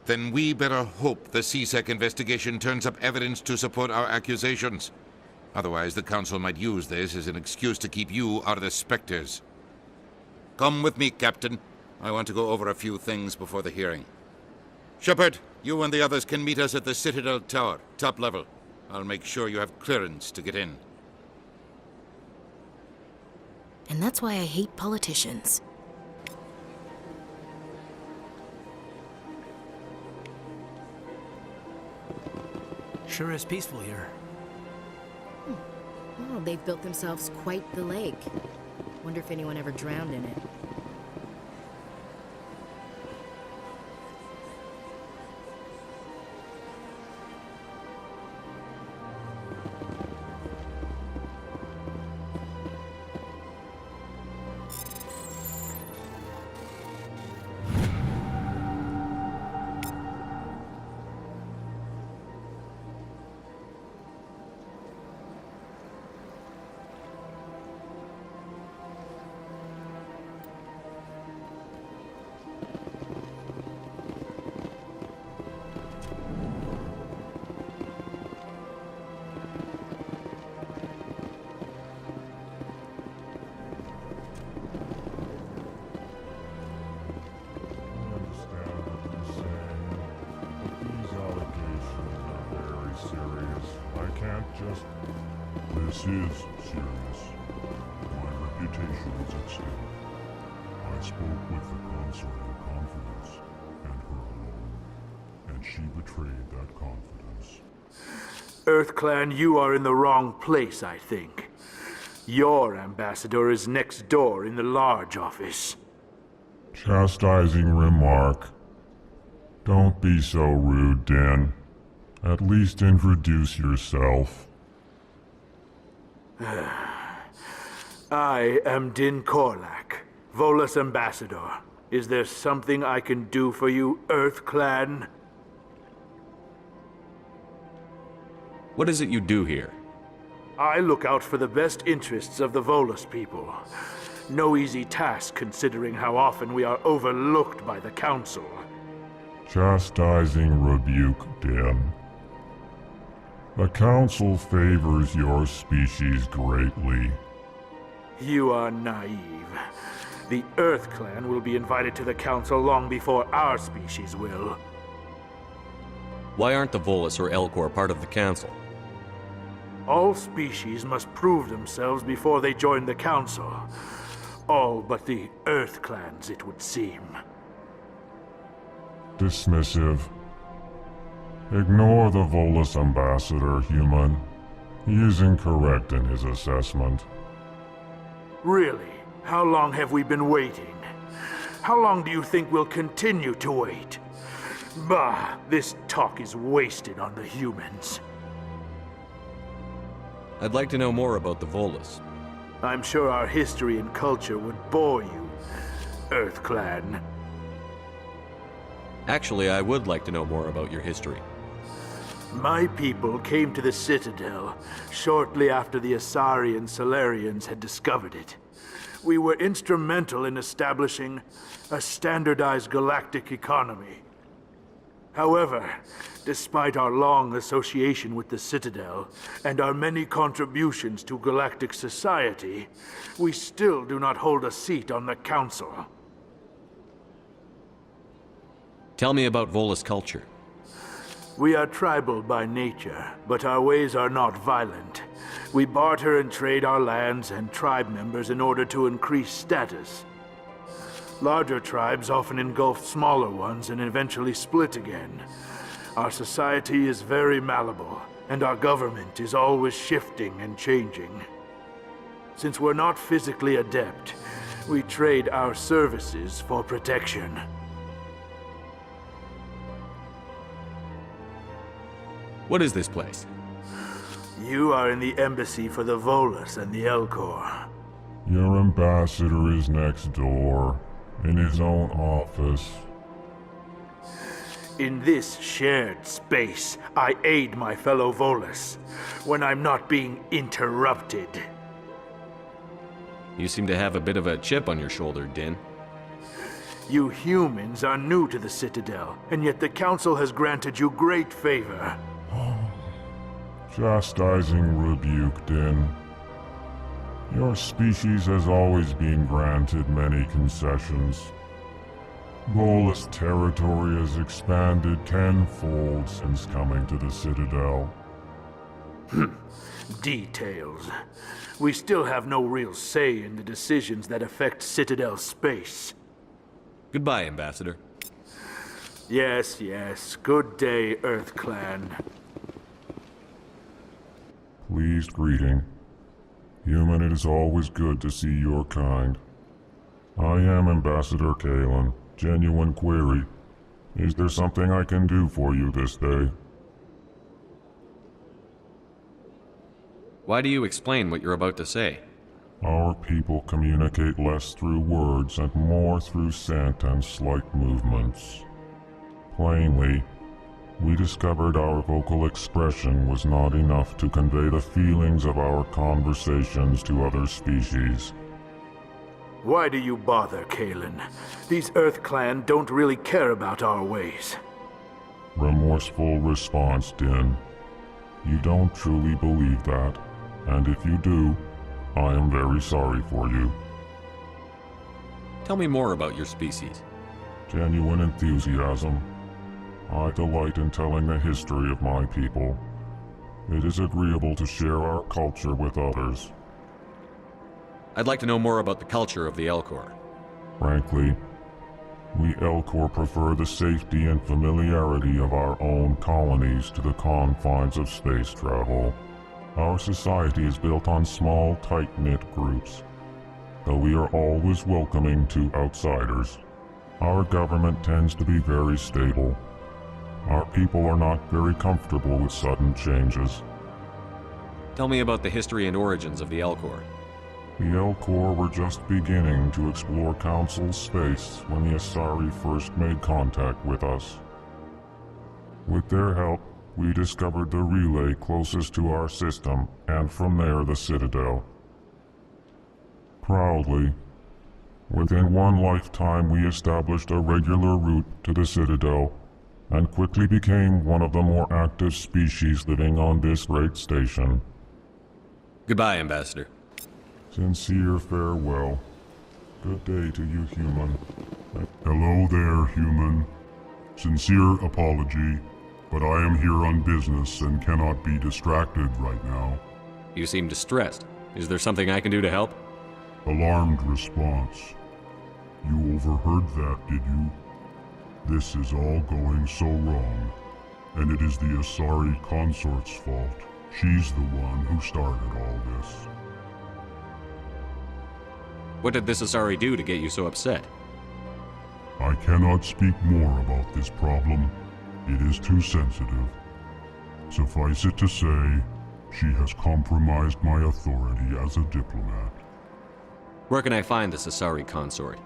Then we better hope the CSEC investigation turns up evidence to support our accusations. Otherwise, the Council might use this as an excuse to keep you out of the Spectres. Come with me, Captain. I want to go over a few things before the hearing. Shepard, you and the others can meet us at the Citadel Tower, top level. I'll make sure you have clearance to get in. And that's why I hate politicians. Sure is peaceful here. Oh, they've built themselves quite the lake. Wonder if anyone ever drowned in it. This is serious. My reputation is at stake. I spoke with the consort in confidence, and her alone, and she betrayed that confidence. EarthClan, you are in the wrong place, I think. Your ambassador is next door in the large office. Chastising remark. Don't be so rude, Din. At least introduce yourself. I am Din Korlak, Volus ambassador. Is there something I can do for you, EarthClan? What is it you do here? I look out for the best interests of the Volus people. No easy task considering how often we are overlooked by the Council. Chastising rebuke, Din. The Council favors your species greatly. You are naive. The EarthClan will be invited to the Council long before our species will. Why aren't the Volus or Elcor part of the Council? All species must prove themselves before they join the Council. All but the EarthClans, it would seem. Dismissive. Ignore the Volus ambassador, human. He is incorrect in his assessment. Really? How long have we been waiting? How long do you think we'll continue to wait? Bah, this talk is wasted on the humans. I'd like to know more about the Volus. I'm sure our history and culture would bore you, EarthClan. Actually, I would like to know more about your history. My people came to the Citadel shortly after the Asari and Solarians had discovered it. We were instrumental in establishing a standardized galactic economy. However, despite our long association with the Citadel and our many contributions to galactic society, we still do not hold a seat on the Council. Tell me about Volus culture. We are tribal by nature, but our ways are not violent. We barter and trade our lands and tribe members in order to increase status. Larger tribes often engulf smaller ones and eventually split again. Our society is very malleable, and our government is always shifting and changing. Since we're not physically adept, we trade our services for protection. What is this place? You are in the embassy for the Volus and the Elcor. Your ambassador is next door, in his own office. In this shared space, I aid my fellow Volus when I'm not being interrupted. You seem to have a bit of a chip on your shoulder, Din. You humans are new to the Citadel, and yet the Council has granted you great favor. Chastising rebuke, Din. Your species has always been granted many concessions. Volus territory has expanded tenfold since coming to the Citadel. Details. We still have no real say in the decisions that affect Citadel space. Goodbye, Ambassador. Yes, yes. Good day, EarthClan. Pleased greeting. Human, it is always good to see your kind. I am Ambassador Kalen. Genuine query. Is there something I can do for you this day? Why do you explain what you're about to say? Our people communicate less through words and more through scent and slight movements. Plainly, we discovered our vocal expression was not enough to convey the feelings of our conversations to other species. Why do you bother, Kalen? These EarthClan don't really care about our ways. Remorseful response, Din. You don't truly believe that, and if you do, I am very sorry for you. Tell me more about your species. Genuine enthusiasm. I delight in telling the history of my people. It is agreeable to share our culture with others. I'd like to know more about the culture of the Elcor. Frankly, We Elcor prefer the safety and familiarity of our own colonies to the confines of space travel. Our society is built on small, tight-knit groups, though we are always welcoming to outsiders. Our government tends to be very stable. Our people are not very comfortable with sudden changes. Tell me about the history and origins of the Elcor. The Elcor were just beginning to explore Council space when the Asari first made contact with us. With their help, we discovered the relay closest to our system, and from there the Citadel. Proudly, within one lifetime we established a regular route to the Citadel, and quickly became one of the more active species living on this great station. Goodbye, Ambassador. Sincere farewell. Good day to you, human. Hello there, human. Sincere apology, but I am here on business and cannot be distracted right now. You seem distressed. Is there something I can do to help? Alarmed response. You overheard that, did you? This is all going so wrong, and it is the Asari consort's fault. She's the one who started all this. What did this Asari do to get you so upset? I cannot speak more about this problem. It is too sensitive. Suffice it to say, she has compromised my authority as a diplomat. Where can I find this Asari consort?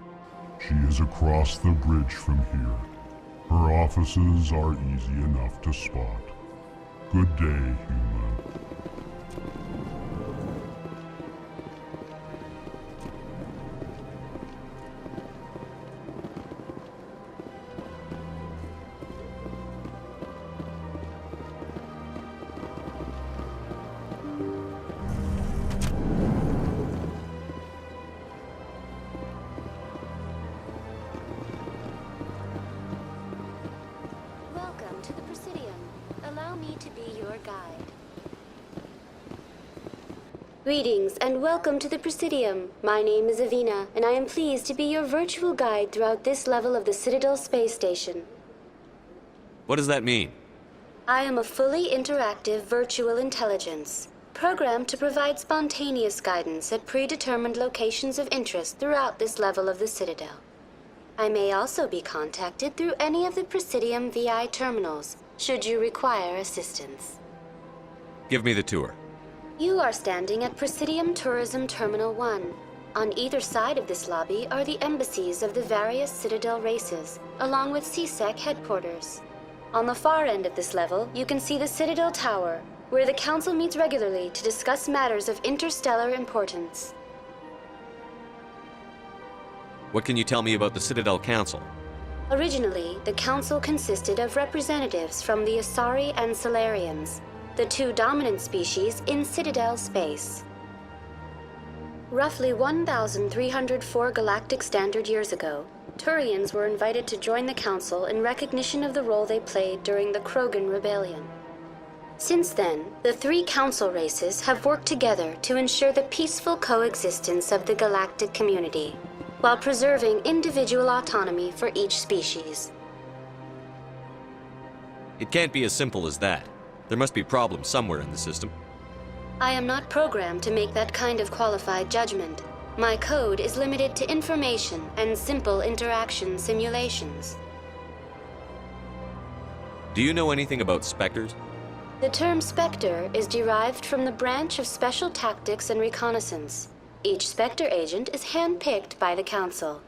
She is across the bridge from here. Her offices are easy enough to spot. Good day, human. Greetings and welcome to the Presidium. My name is Avina, and I am pleased to be your virtual guide throughout this level of the Citadel space station. What does that mean? I am a fully interactive virtual intelligence, programmed to provide spontaneous guidance at predetermined locations of interest throughout this level of the Citadel. I may also be contacted through any of the Presidium VI terminals, should you require assistance. Give me the tour. You are standing at Presidium Tourism Terminal 1. On either side of this lobby are the embassies of the various Citadel races, along with CSEC headquarters. On the far end of this level, you can see the Citadel Tower, where the Council meets regularly to discuss matters of interstellar importance. What can you tell me about the Citadel Council? Originally, the Council consisted of representatives from the Asari and Solarians, the two dominant species in Citadel space. Roughly 1,304 galactic standard years ago, Turians were invited to join the Council in recognition of the role they played during the Krogan Rebellion. Since then, the three Council races have worked together to ensure the peaceful coexistence of the galactic community, while preserving individual autonomy for each species. It can't be as simple as that. There must be problems somewhere in the system. I am not programmed to make that kind of qualified judgment. My code is limited to information and simple interaction simulations. Do you know anything about Spectres? The term Spectre is derived from the branch of Special Tactics and Reconnaissance. Each Spectre agent is handpicked by the Council.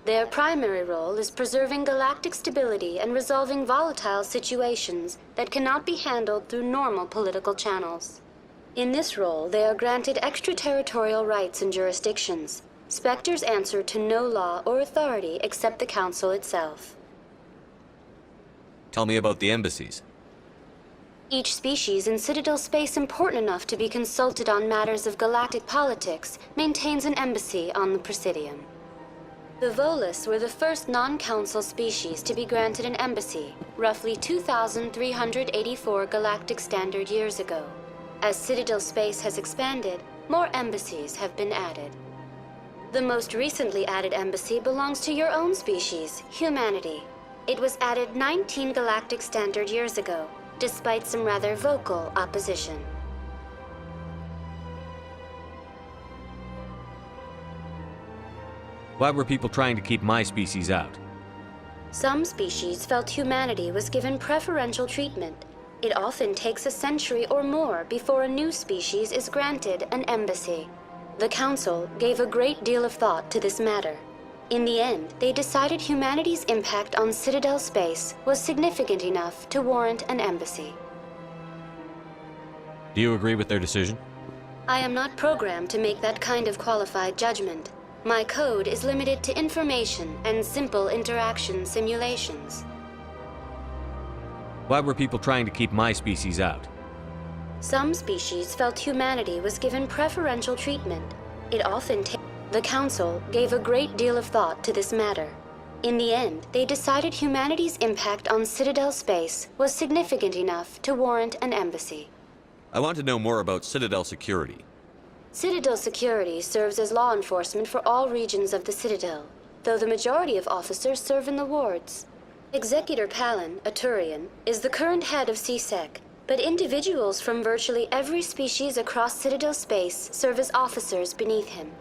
Their primary role is preserving galactic stability and resolving volatile situations that cannot be handled through normal political channels. In this role, they are granted extraterritorial rights and jurisdictions. Spectres answer to no law or authority except the Council itself. Tell me about the embassies. Each species in Citadel space important enough to be consulted on matters of galactic politics maintains an embassy on the Presidium. The Volus were the first non-Council species to be granted an embassy, roughly 2,384 galactic standard years ago. As Citadel space has expanded, more embassies have been added. The most recently added embassy belongs to your own species, humanity. It was added 19 galactic standard years ago, despite some rather vocal opposition. Why were people trying to keep my species out? Some species felt humanity was given preferential treatment. It often takes a century or more before a new species is granted an embassy. The Council gave a great deal of thought to this matter. In the end, they decided humanity's impact on Citadel space was significant enough to warrant an embassy. Do you agree with their decision? I am not programmed to make that kind of qualified judgment. My code is limited to information and simple interaction simulations. Why were people trying to keep my species out? Some species felt humanity was given preferential treatment. It often takes... The Council gave a great deal of thought to this matter. In the end, they decided humanity's impact on Citadel space was significant enough to warrant an embassy. I want to know more about Citadel security. Citadel security serves as law enforcement for all regions of the Citadel, though the majority of officers serve in the wards. Executor Palin, a Turian, is the current head of CSEC, but individuals from virtually every species across Citadel space serve as officers beneath him.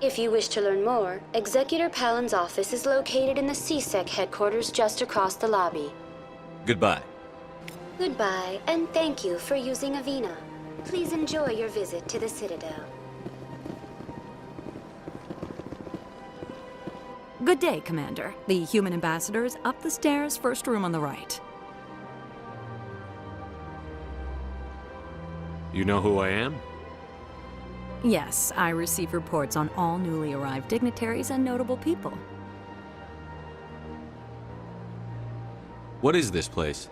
If you wish to learn more, Executor Palin's office is located in the CSEC headquarters just across the lobby. Goodbye. Goodbye, and thank you for using Avina. Please enjoy your visit to the Citadel. Good day, Commander. The human ambassador is up the stairs, first room on the right. You know who I am? Yes, I receive reports on all newly arrived dignitaries and notable people. What is this place?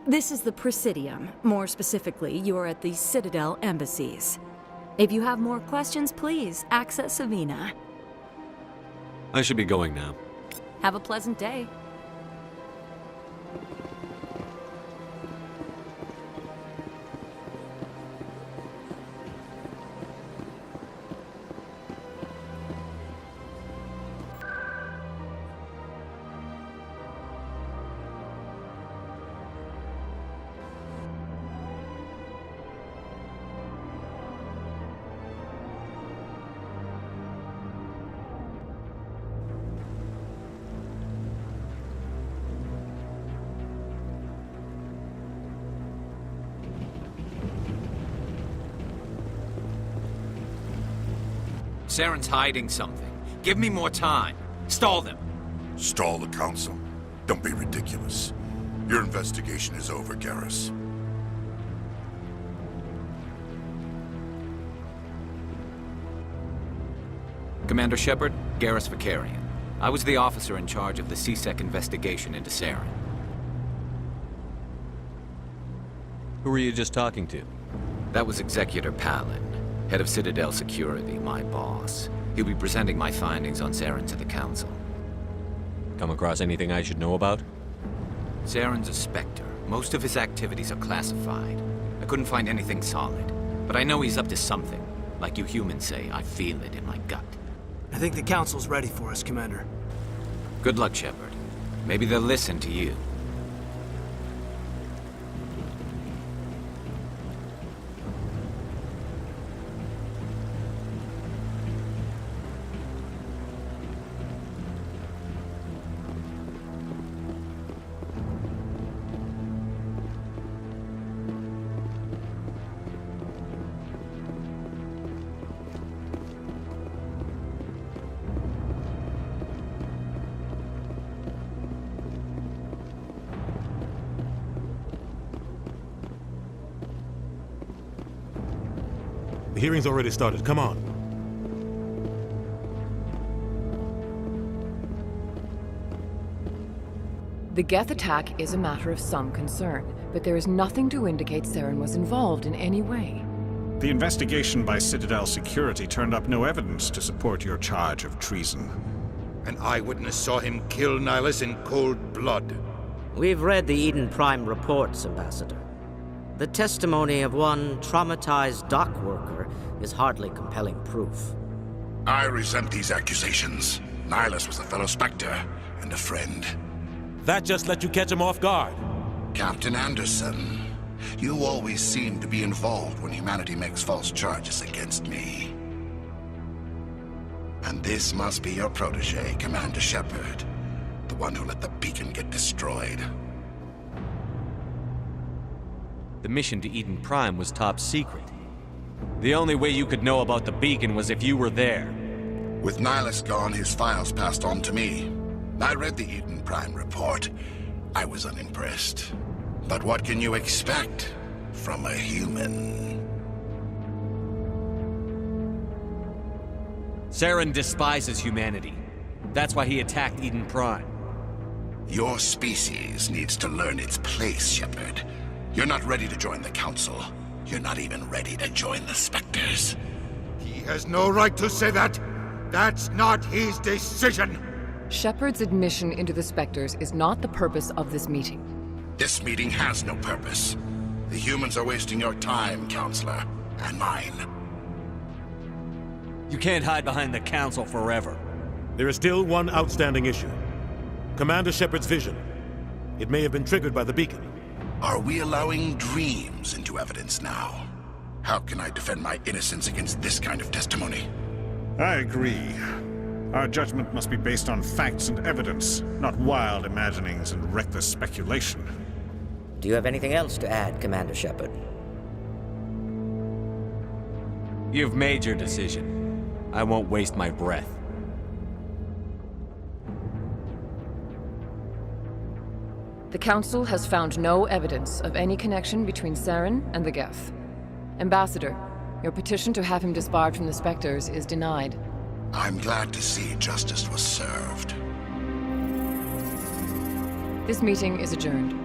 This is the Presidium. More specifically, you are at the Citadel embassies. If you have more questions, please access Avina. I should be going now. Have a pleasant day. Saren's hiding something. Give me more time. Stall them. Stall the Council? Don't be ridiculous. Your investigation is over, Garrus. Commander Shepard, Garrus Vakarian. I was the officer in charge of the CSEC investigation into Saren. Who were you just talking to? That was Executor Palin, head of Citadel Security, my boss. He'll be presenting my findings on Saren to the Council. Come across anything I should know about? Saren's a Spectre. Most of his activities are classified. I couldn't find anything solid, but I know he's up to something. Like you humans say, I feel it in my gut. I think the Council's ready for us, Commander. Good luck, Shepard. Maybe they'll listen to you. The hearing's already started. Come on. The Geth attack is a matter of some concern, but there is nothing to indicate Saren was involved in any way. The investigation by Citadel Security turned up no evidence to support your charge of treason. An eyewitness saw him kill Nihilus in cold blood. We've read the Eden Prime reports, Ambassador. The testimony of one traumatized dock worker is hardly compelling proof. I resent these accusations. Nihilus was a fellow Spectre and a friend. That just let you catch him off guard. Captain Anderson, you always seem to be involved when humanity makes false charges against me. And this must be your protege, Commander Shepard. The one who let the beacon get destroyed. The mission to Eden Prime was top secret. The only way you could know about the beacon was if you were there. With Nihilus gone, his files passed on to me. I read the Eden Prime report. I was unimpressed. But what can you expect from a human? Saren despises humanity. That's why he attacked Eden Prime. Your species needs to learn its place, Shepard. You're not ready to join the Council. You're not even ready to join the Spectres. He has no right to say that. That's not his decision. Shepard's admission into the Spectres is not the purpose of this meeting. This meeting has no purpose. The humans are wasting your time, Counselor, and mine. You can't hide behind the Council forever. There is still one outstanding issue. Commander Shepard's vision. It may have been triggered by the beacon. Are we allowing dreams into evidence now? How can I defend my innocence against this kind of testimony? I agree. Our judgment must be based on facts and evidence, not wild imaginings and reckless speculation. Do you have anything else to add, Commander Shepard? You've made your decision. I won't waste my breath. The Council has found no evidence of any connection between Saren and the Geth. Ambassador, your petition to have him disbarred from the Spectres is denied. I'm glad to see justice was served. This meeting is adjourned.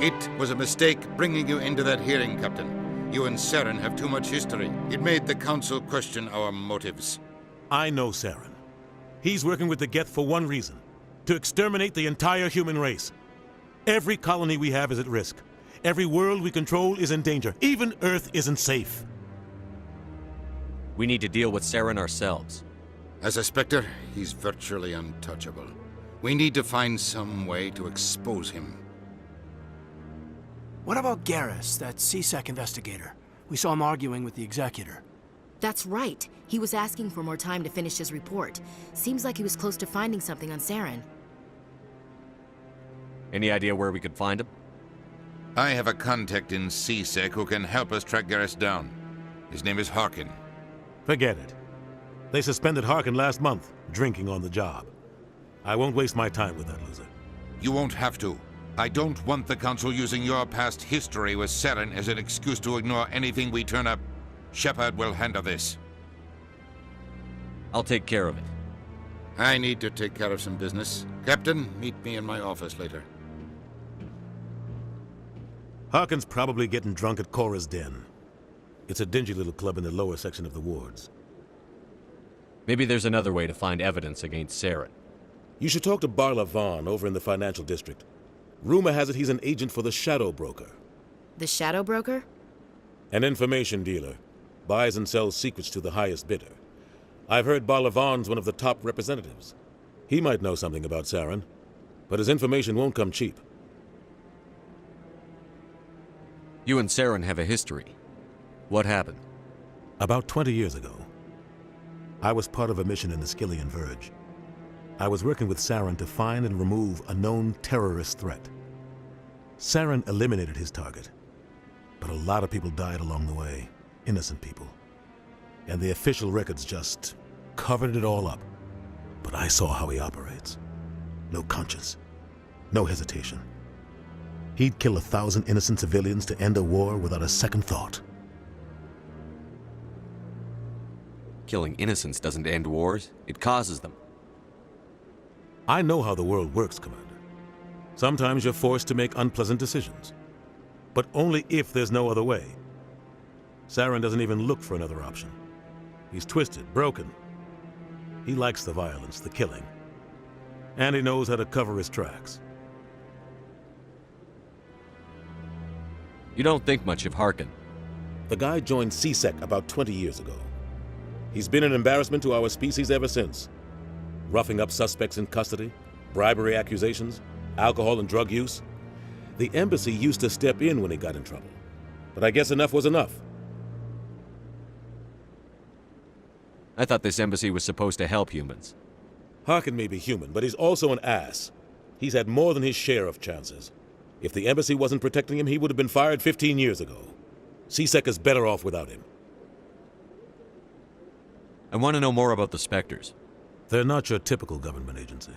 It was a mistake bringing you into that hearing, Captain. You and Saren have too much history. It made the Council question our motives. I know Saren. He's working with the Geth for one reason. To exterminate the entire human race. Every colony we have is at risk. Every world we control is in danger. Even Earth isn't safe. We need to deal with Saren ourselves. As a Spectre, he's virtually untouchable. We need to find some way to expose him. What about Garrus, that CSEC investigator? We saw him arguing with the Executor. That's right. He was asking for more time to finish his report. Seems like he was close to finding something on Saren. Any idea where we could find him? I have a contact in CSEC who can help us track Garrus down. His name is Harkin. Forget it. They suspended Harkin last month, drinking on the job. I won't waste my time with that loser. You won't have to. I don't want the Council using your past history with Saren as an excuse to ignore anything we turn up. Shepard will handle this. I'll take care of it. I need to take care of some business. Captain, meet me in my office later. Harkin's probably getting drunk at Cora's Den. It's a dingy little club in the lower section of the wards. Maybe there's another way to find evidence against Saren. You should talk to Barla Vaughn over in the financial district. Rumor has it he's an agent for the Shadow Broker. The Shadow Broker? An information dealer. Buys and sells secrets to the highest bidder. I've heard Barla Vaughn's one of the top representatives. He might know something about Saren, but his information won't come cheap. You and Saren have a history. What happened? About 20 years ago, I was part of a mission in the Skillian Verge. I was working with Saren to find and remove a known terrorist threat. Saren eliminated his target, but a lot of people died along the way, innocent people. And the official records just covered it all up. But I saw how he operates. No conscience, no hesitation. He'd kill 1,000 innocent civilians to end a war without a second thought. Killing innocents doesn't end wars, it causes them. I know how the world works, Commander. Sometimes you're forced to make unpleasant decisions. But only if there's no other way. Saren doesn't even look for another option. He's twisted, broken. He likes the violence, the killing. And he knows how to cover his tracks. You don't think much of Harkin. The guy joined CSEC about 20 years ago. He's been an embarrassment to our species ever since. Roughing up suspects in custody, bribery accusations, alcohol and drug use. The embassy used to step in when he got in trouble. But I guess enough was enough. I thought this embassy was supposed to help humans. Harkin may be human, but he's also an ass. He's had more than his share of chances. If the embassy wasn't protecting him, he would have been fired 15 years ago. CSEC is better off without him. I want to know more about the Spectres. They're not your typical government agency.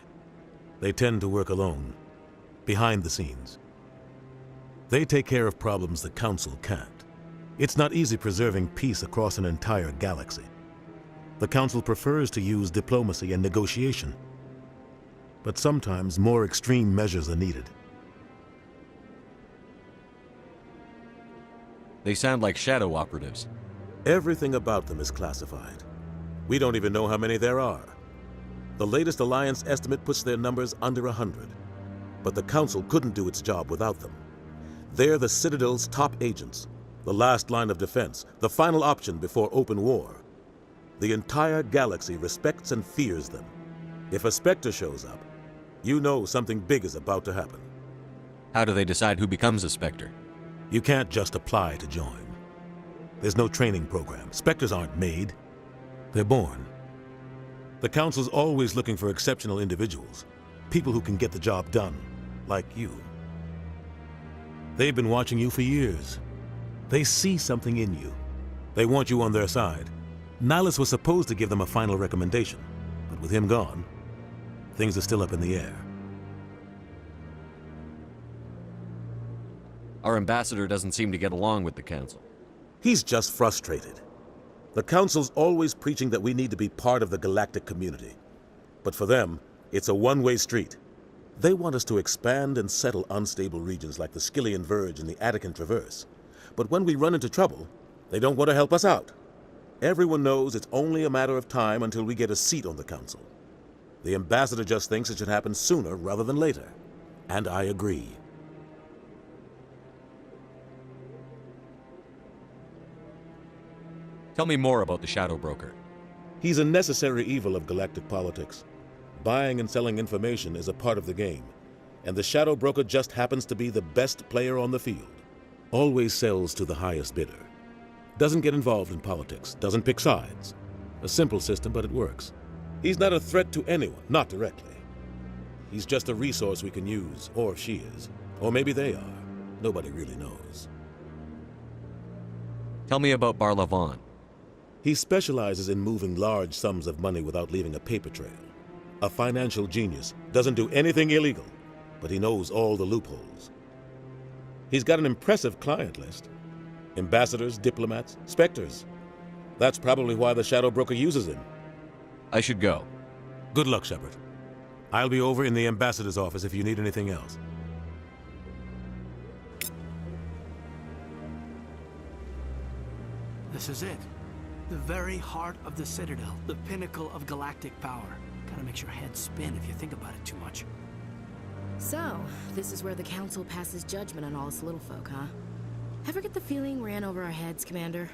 They tend to work alone, behind the scenes. They take care of problems the Council can't. It's not easy preserving peace across an entire galaxy. The Council prefers to use diplomacy and negotiation. But sometimes more extreme measures are needed. They sound like shadow operatives. Everything about them is classified. We don't even know how many there are. The latest Alliance estimate puts their numbers under 100. But the Council couldn't do its job without them. They're the Citadel's top agents, the last line of defense, the final option before open war. The entire galaxy respects and fears them. If a Spectre shows up, you know something big is about to happen. How do they decide who becomes a Spectre? You can't just apply to join. There's no training program. Spectres aren't made. They're born. The Council's always looking for exceptional individuals, people who can get the job done, like you. They've been watching you for years. They see something in you. They want you on their side. Nihilus was supposed to give them a final recommendation, but with him gone, things are still up in the air. Our ambassador doesn't seem to get along with the Council. He's just frustrated. The Council's always preaching that we need to be part of the galactic community. But for them, it's a one-way street. They want us to expand and settle unstable regions like the Skillian Verge and the Attican Traverse. But when we run into trouble, they don't want to help us out. Everyone knows it's only a matter of time until we get a seat on the Council. The ambassador just thinks it should happen sooner rather than later. And I agree. Tell me more about the Shadow Broker. He's a necessary evil of galactic politics. Buying and selling information is a part of the game, and the Shadow Broker just happens to be the best player on the field. Always sells to the highest bidder. Doesn't get involved in politics, doesn't pick sides. A simple system, but it works. He's not a threat to anyone, not directly. He's just a resource we can use, or she is. Or maybe they are. Nobody really knows. Tell me about Bar Lavon. He specializes in moving large sums of money without leaving a paper trail. A financial genius, doesn't do anything illegal, but he knows all the loopholes. He's got an impressive client list. Ambassadors, diplomats, Spectres. That's probably why the Shadow Broker uses him. I should go. Good luck, Shepard. I'll be over in the ambassador's office if you need anything else. This is it. The very heart of the Citadel, the pinnacle of galactic power. Kinda makes your head spin if you think about it too much. So, this is where the Council passes judgment on all us little folk, huh? Ever get the feeling we're in over our heads, Commander?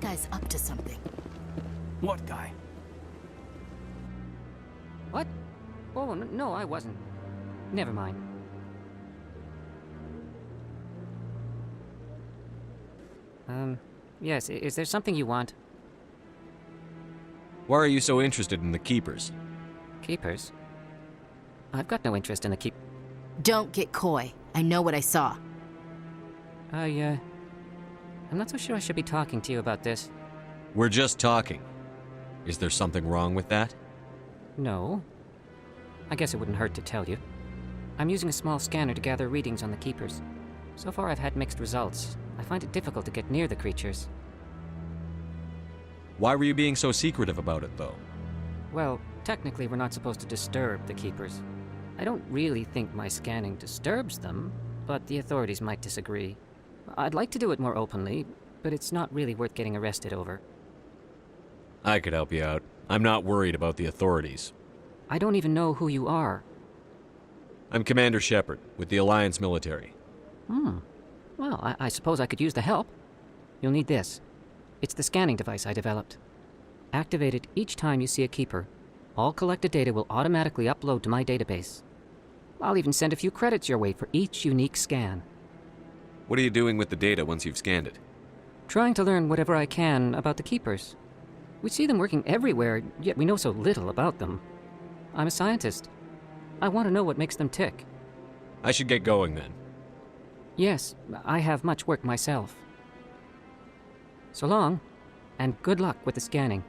Guy's up to something. What guy? What? Oh, no, I wasn't. Never mind. Yes, is there something you want? Why are you so interested in the Keepers? Keepers? I've got no interest in the keep... Don't get coy. I know what I saw. I'm not so sure I should be talking to you about this. We're just talking. Is there something wrong with that? No. I guess it wouldn't hurt to tell you. I'm using a small scanner to gather readings on the Keepers. So far I've had mixed results. I find it difficult to get near the creatures. Why were you being so secretive about it, though? Well, technically we're not supposed to disturb the Keepers. I don't really think my scanning disturbs them, but the authorities might disagree. I'd like to do it more openly, but it's not really worth getting arrested over. I could help you out. I'm not worried about the authorities. I don't even know who you are. I'm Commander Shepard, with the Alliance military. Well, I suppose I could use the help. You'll need this. It's the scanning device I developed. Activate it each time you see a Keeper. All collected data will automatically upload to my database. I'll even send a few credits your way for each unique scan. What are you doing with the data once you've scanned it? Trying to learn whatever I can about the Keepers. We see them working everywhere, yet we know so little about them. I'm a scientist. I want to know what makes them tick. I should get going then. Yes, I have much work myself. So long, and good luck with the scanning.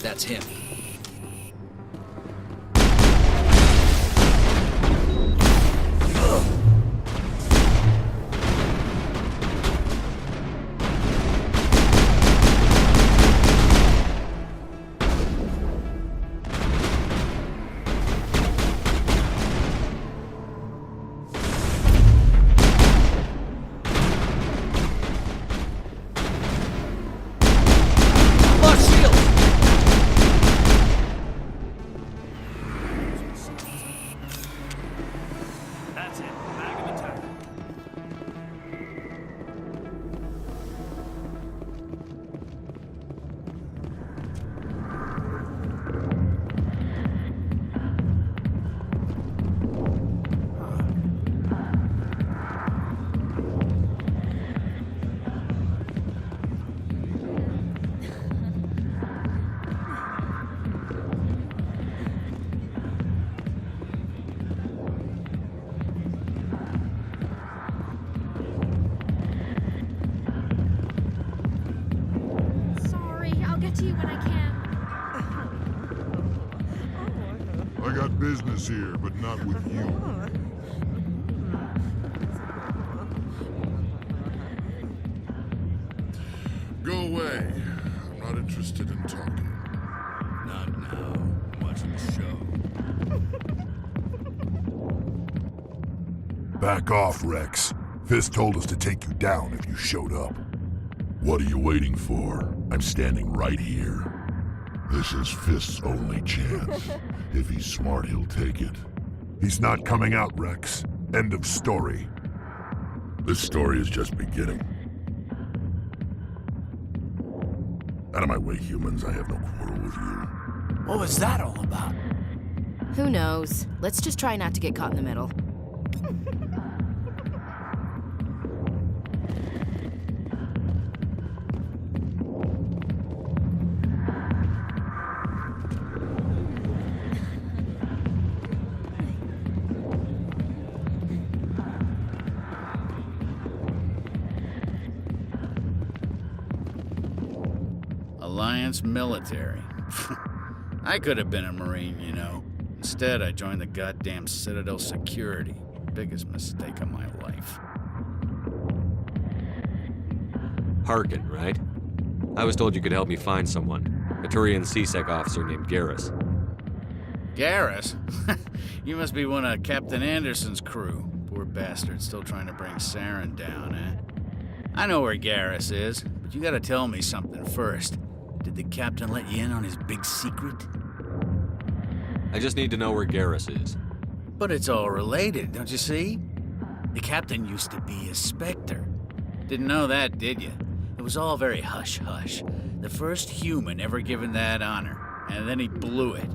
That's him. Business here, but not with you. Go away. I'm not interested in talking. Not now. I'm watching the show. Back off, Rex. Fist told us to take you down if you showed up. What are you waiting for? I'm standing right here. This is Fist's only chance. If he's smart, he'll take it. He's not coming out, Rex. End of story. This story is just beginning. Out of my way, humans. I have no quarrel with you. What was that all about? Who knows? Let's just try not to get caught in the middle. Alliance military. I could have been a Marine, you know. Instead, I joined the goddamn Citadel security. Biggest mistake of my life. Harkin, right? I was told you could help me find someone. A Turian CSEC officer named Garrus. Garrus? You must be one of Captain Anderson's crew. Poor bastard, still trying to bring Saren down, eh? I know where Garrus is, but you gotta tell me something first. Did the captain let you in on his big secret? I just need to know where Garrus is. But it's all related, don't you see? The captain used to be a Spectre. Didn't know that, did you? It was all very hush-hush. The first human ever given that honor, and then he blew it.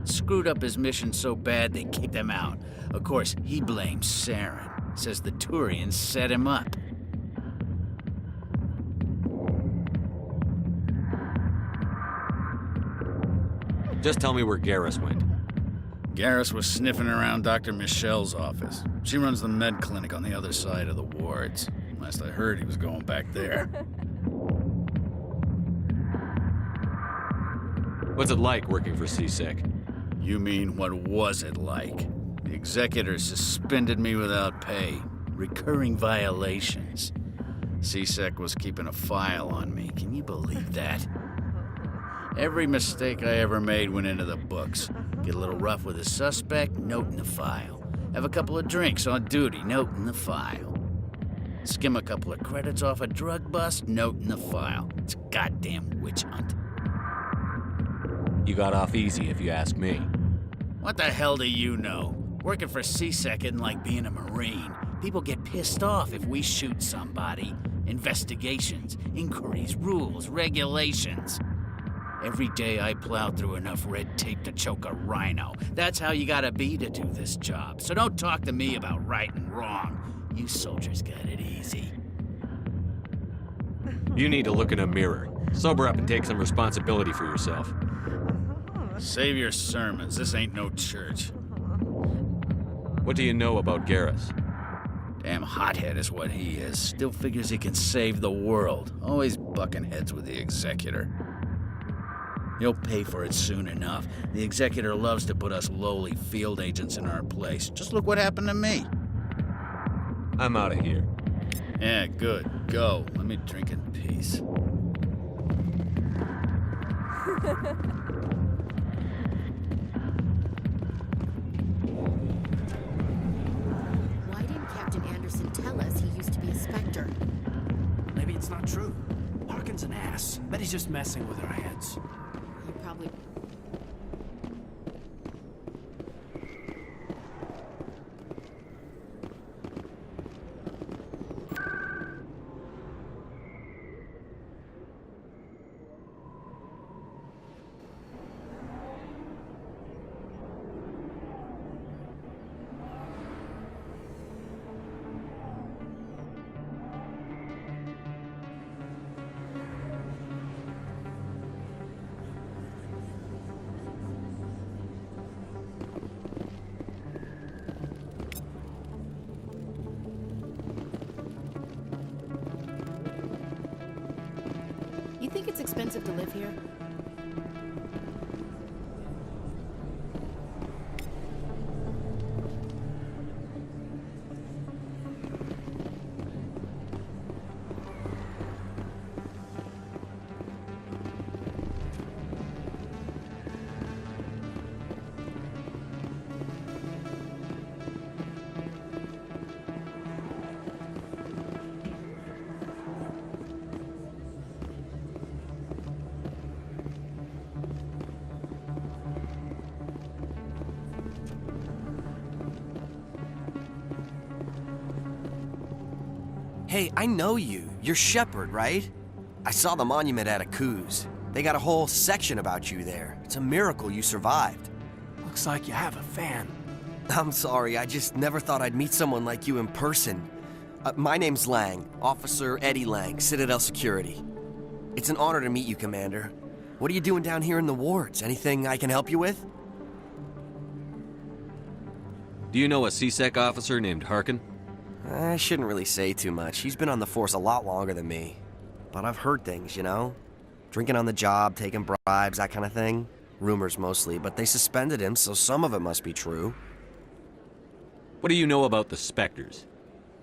Screwed up his mission so bad they kicked him out. Of course, he blames Saren. Says the Turians set him up. Just tell me where Garrus went. Garrus was sniffing around Dr. Michelle's office. She runs the med clinic on the other side of the wards. Last I heard, he was going back there. What's it like working for CSEC? You mean, what was it like? The executor suspended me without pay. Recurring violations. CSEC was keeping a file on me. Can you believe that? Every mistake I ever made went into the books. Get a little rough with a suspect, note in the file. Have a couple of drinks on duty, note in the file. Skim a couple of credits off a drug bust, note in the file. It's a goddamn witch hunt. You got off easy, if you ask me. What the hell do you know? Working for CSEC isn't like being a Marine. People get pissed off if we shoot somebody. Investigations, inquiries, rules, regulations. Every day I plow through enough red tape to choke a rhino. That's how you gotta be to do this job. So don't talk to me about right and wrong. You soldiers got it easy. You need to look in a mirror. Sober up and take some responsibility for yourself. Save your sermons. This ain't no church. What do you know about Garrus? Damn hothead is what he is. Still figures he can save the world. Always bucking heads with the executor. He'll pay for it soon enough. The executor loves to put us lowly field agents in our place. Just look what happened to me. I'm out of here. Yeah, good. Go. Let me drink in peace. Why didn't Captain Anderson tell us he used to be a Spectre? Maybe it's not true. Harkin's an ass. Bet he's just messing with our heads. You probably... You think it's expensive to live here? Hey, I know you. You're Shepard, right? I saw the monument at Akuz. They got a whole section about you there. It's a miracle you survived. Looks like you have a fan. I'm sorry, I just never thought I'd meet someone like you in person. My name's Lang, Officer Eddie Lang, Citadel Security. It's an honor to meet you, Commander. What are you doing down here in the wards? Anything I can help you with? Do you know a CSEC officer named Harkin? I shouldn't really say too much. He's been on the force a lot longer than me. But I've heard things, you know? Drinking on the job, taking bribes, that kind of thing. Rumors mostly, but they suspended him, so some of it must be true. What do you know about the Spectres?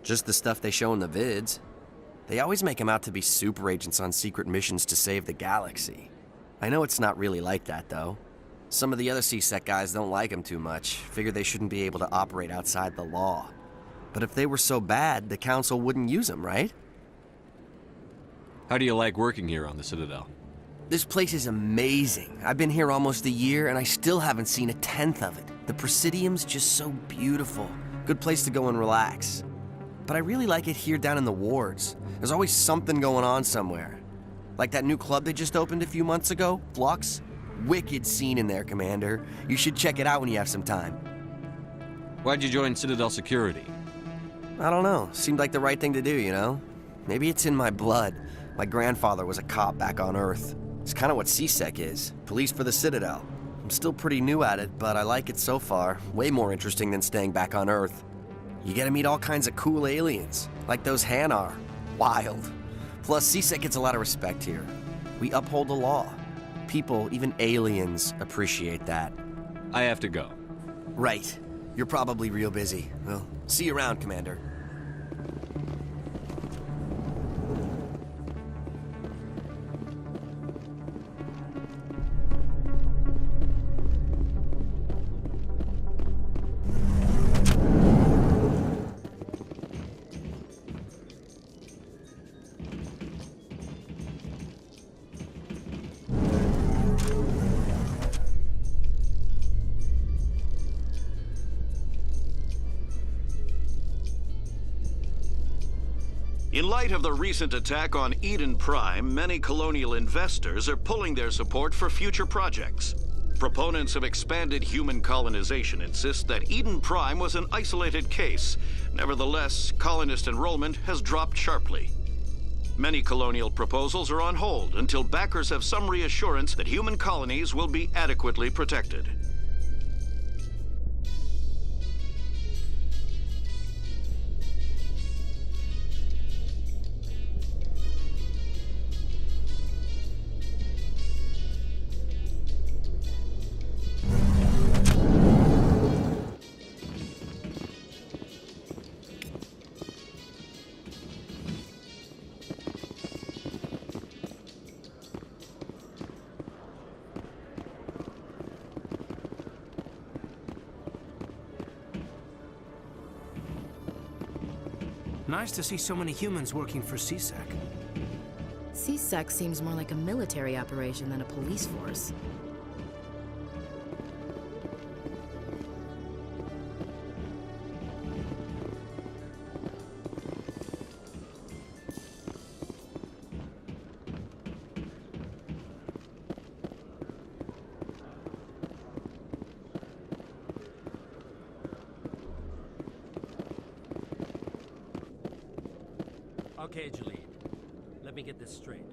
Just the stuff they show in the vids. They always make him out to be super agents on secret missions to save the galaxy. I know it's not really like that, though. Some of the other CSEC guys don't like him too much, figure they shouldn't be able to operate outside the law. But if they were so bad, the Council wouldn't use them, right? How do you like working here on the Citadel? This place is amazing. I've been here almost a year, and I still haven't seen a tenth of it. The Presidium's just so beautiful. Good place to go and relax. But I really like it here down in the wards. There's always something going on somewhere. Like that new club they just opened a few months ago, Flux. Wicked scene in there, Commander. You should check it out when you have some time. Why'd you join Citadel Security? I don't know. Seemed like the right thing to do, you know? Maybe it's in my blood. My grandfather was a cop back on Earth. It's kind of what CSEC is. Police for the Citadel. I'm still pretty new at it, but I like it so far. Way more interesting than staying back on Earth. You get to meet all kinds of cool aliens, like those Hanar. Wild. Plus, CSEC gets a lot of respect here. We uphold the law. People, even aliens, appreciate that. I have to go. Right. You're probably real busy. Well, see you around, Commander. In light of the recent attack on Eden Prime, many colonial investors are pulling their support for future projects. Proponents of expanded human colonization insist that Eden Prime was an isolated case. Nevertheless, colonist enrollment has dropped sharply. Many colonial proposals are on hold until backers have some reassurance that human colonies will be adequately protected. Nice to see so many humans working for CSEC. CSEC seems more like a military operation than a police force. Okay, Jalid. Let me get this straight.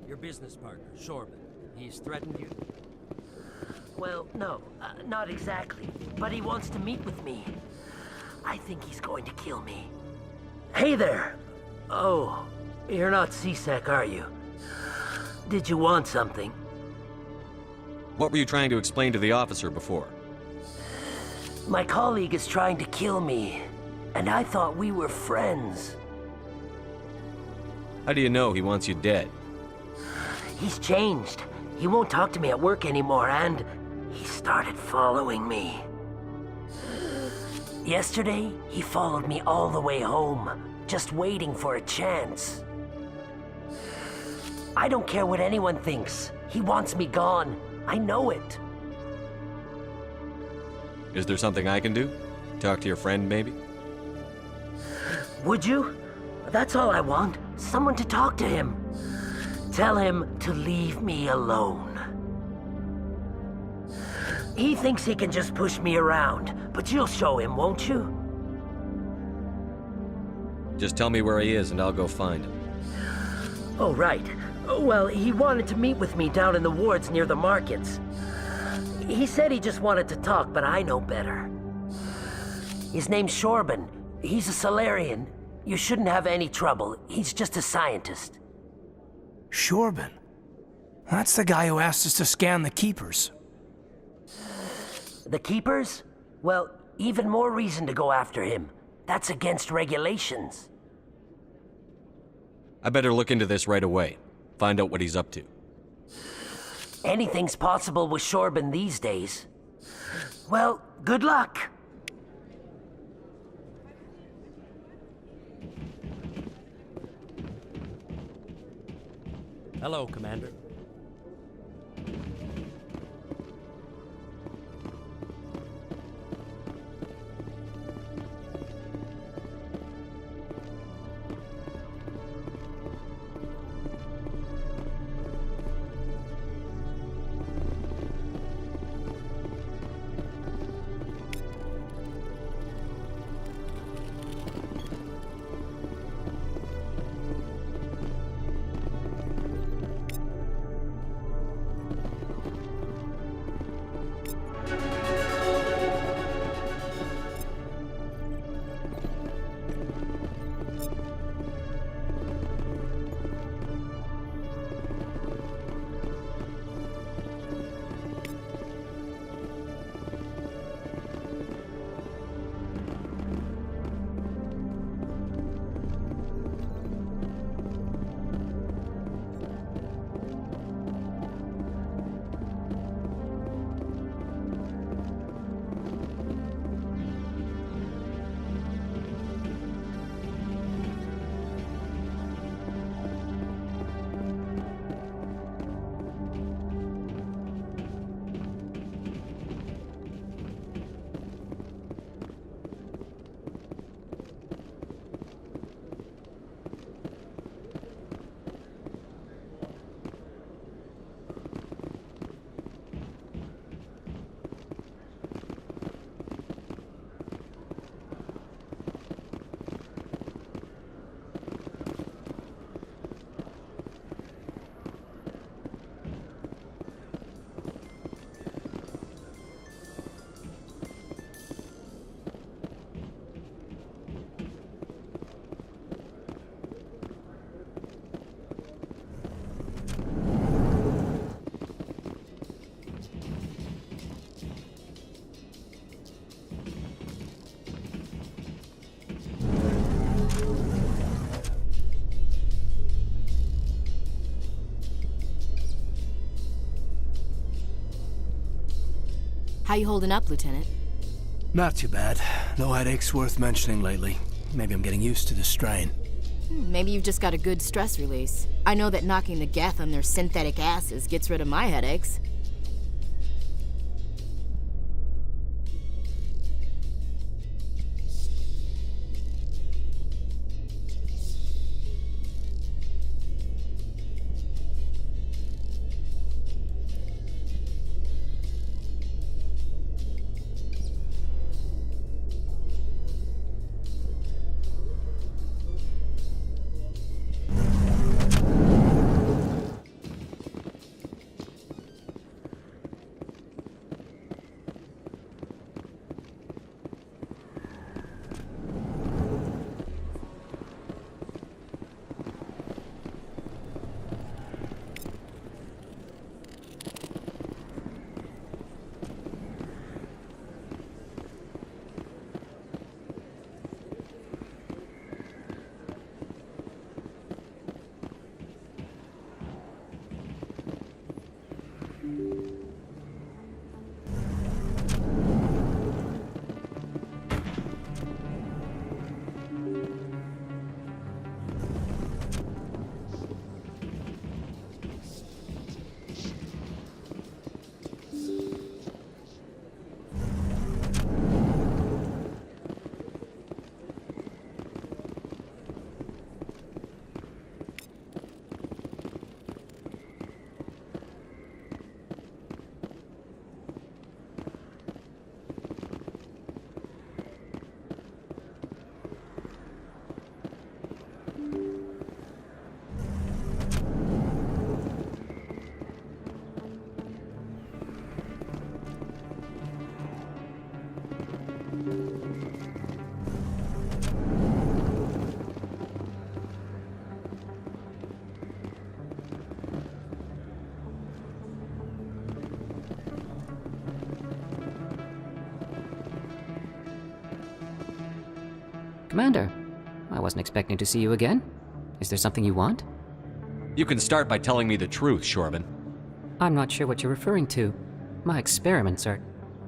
Your business partner, Shorman, he's threatened you? Well, no, not exactly. But he wants to meet with me. I think he's going to kill me. Hey there! Oh, you're not CSEC, are you? Did you want something? What were you trying to explain to the officer before? My colleague is trying to kill me, and I thought we were friends. How do you know he wants you dead? He's changed. He won't talk to me at work anymore, and he started following me. Yesterday, he followed me all the way home, just waiting for a chance. I don't care what anyone thinks. He wants me gone. I know it. Is there something I can do? Talk to your friend, maybe? Would you? That's all I want. Someone to talk to him. Tell him to leave me alone. He thinks he can just push me around, but you'll show him, won't you? Just tell me where he is and I'll go find him. Oh, right. Well, he wanted to meet with me down in the wards near the markets. He said he just wanted to talk, but I know better. His name's Shorban. He's a Solarian. You shouldn't have any trouble. He's just a scientist. Shorban? That's the guy who asked us to scan the Keepers. The Keepers? Well, even more reason to go after him. That's against regulations. I better look into this right away. Find out what he's up to. Anything's possible with Shorban these days. Well, good luck. Hello, Commander. How you holding up, Lieutenant? Not too bad. No headaches worth mentioning lately. Maybe I'm getting used to the strain. Maybe you've just got a good stress release. I know that knocking the Geth on their synthetic asses gets rid of my headaches. Commander, I wasn't expecting to see you again. Is there something you want? You can start by telling me the truth, Shorban. I'm not sure what you're referring to. My experiments are...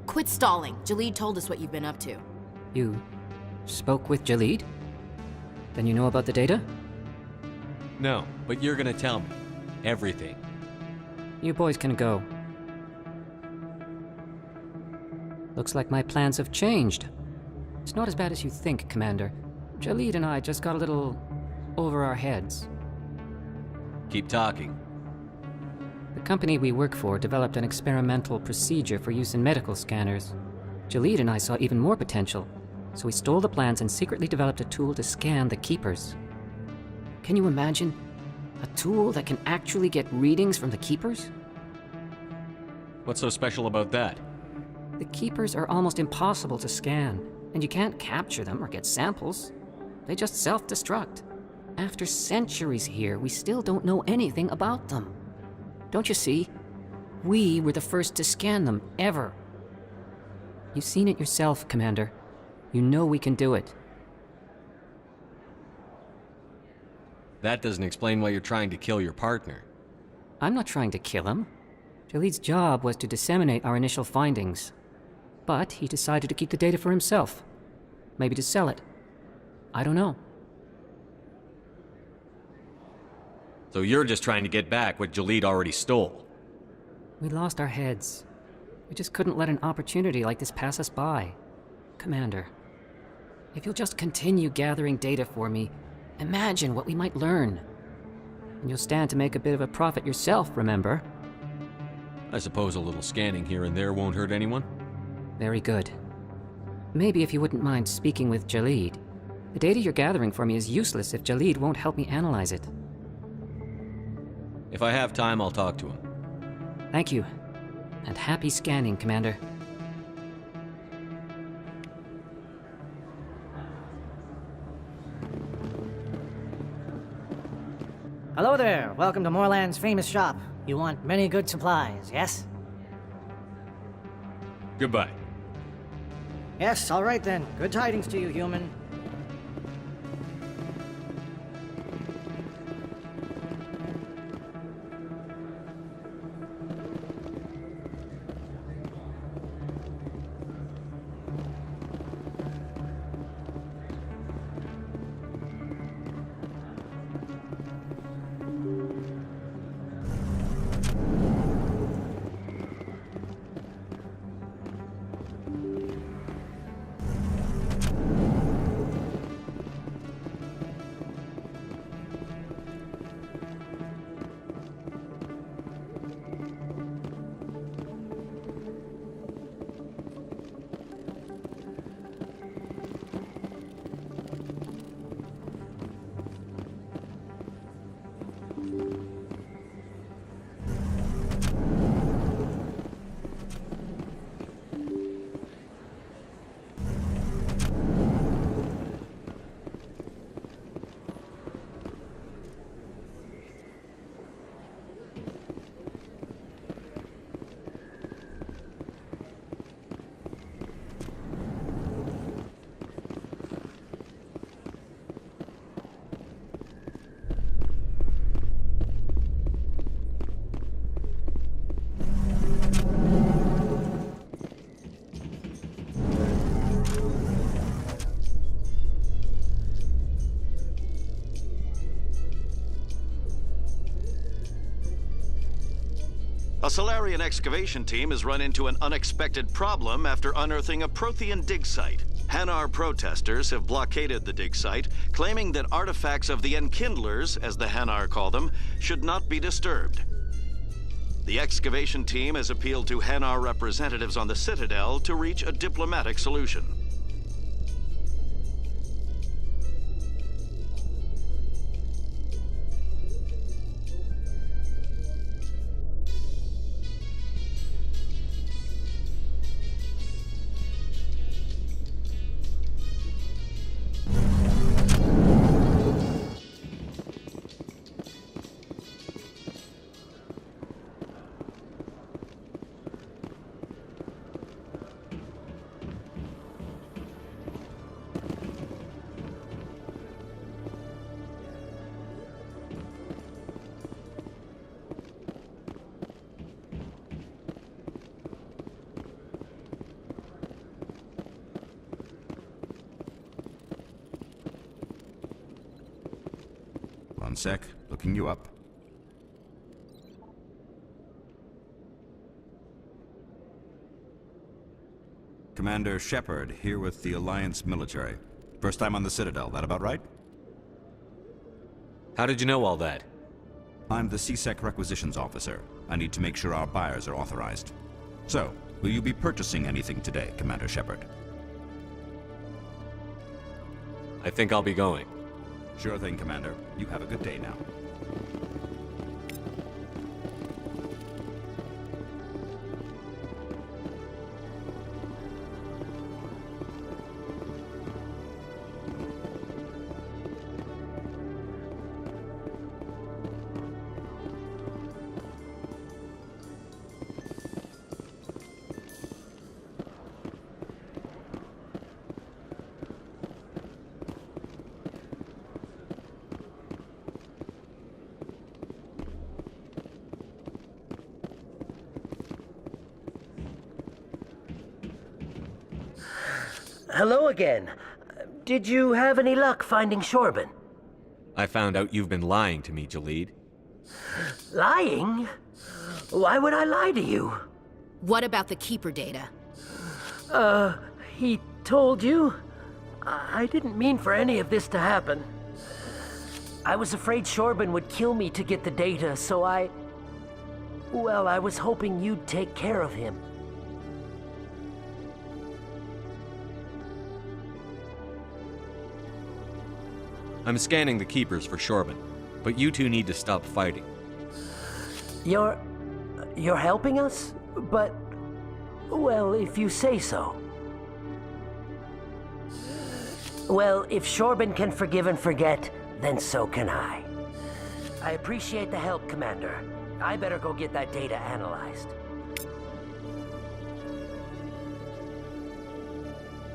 Quit stalling. Jalid told us what you've been up to. You spoke with Jalid? Then you know about the data? No, but you're gonna tell me. Everything. You boys can go. Looks like my plans have changed. It's not as bad as you think, Commander. Jalid and I just got a little over our heads. Keep talking. The company we work for developed an experimental procedure for use in medical scanners. Jalid and I saw even more potential, so we stole the plans and secretly developed a tool to scan the Keepers. Can you imagine? A tool that can actually get readings from the Keepers? What's so special about that? The Keepers are almost impossible to scan, and you can't capture them or get samples. They just self-destruct. After centuries here, we still don't know anything about them. Don't you see? We were the first to scan them, ever. You've seen it yourself, Commander. You know we can do it. That doesn't explain why you're trying to kill your partner. I'm not trying to kill him. Jalid's job was to disseminate our initial findings. But he decided to keep the data for himself. Maybe to sell it. I don't know. So you're just trying to get back what Jalid already stole. We lost our heads. We just couldn't let an opportunity like this pass us by. Commander, if you'll just continue gathering data for me, imagine what we might learn. And you'll stand to make a bit of a profit yourself, remember? I suppose a little scanning here and there won't hurt anyone? Very good. Maybe if you wouldn't mind speaking with Jalid. The data you're gathering for me is useless if Jalid won't help me analyze it. If I have time, I'll talk to him. Thank you. And happy scanning, Commander. Hello there. Welcome to Moorland's famous shop. You want many good supplies, yes? Goodbye. Yes, all right then. Good tidings to you, human. A Solarian excavation team has run into an unexpected problem after unearthing a Prothean dig site. Hanar protesters have blockaded the dig site, claiming that artifacts of the Enkindlers, as the Hanar call them, should not be disturbed. The excavation team has appealed to Hanar representatives on the Citadel to reach a diplomatic solution. C-Sec. Looking you up. Commander Shepard, here with the Alliance military. First time on the Citadel, that about right? How did you know all that? I'm the C-Sec requisitions officer. I need to make sure our buyers are authorized. So, will you be purchasing anything today, Commander Shepard? I think I'll be going. Sure thing, Commander. You have a good day now. Hello again. Did you have any luck finding Shorben? I found out you've been lying to me, Jalid. Lying? Why would I lie to you? What about the Keeper data? He told you? I didn't mean for any of this to happen. I was afraid Shorben would kill me to get the data, so well, I was hoping you'd take care of him. I'm scanning the Keepers for Shorben, but you two need to stop fighting. You're helping us? But, well, if you say so. Well, if Shorben can forgive and forget, then so can I. I appreciate the help, Commander. I better go get that data analyzed.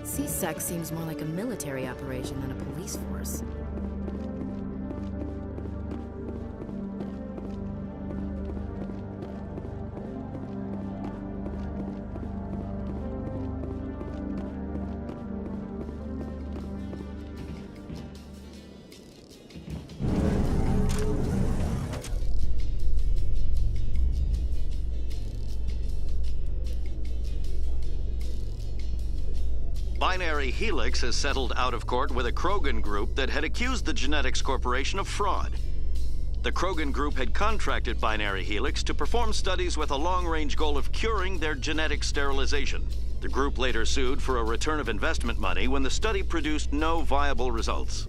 C-Sec seems more like a military operation than a police force. Binary Helix has settled out of court with a Krogan group that had accused the Genetics Corporation of fraud. The Krogan group had contracted Binary Helix to perform studies with a long-range goal of curing their genetic sterilization. The group later sued for a return of investment money when the study produced no viable results.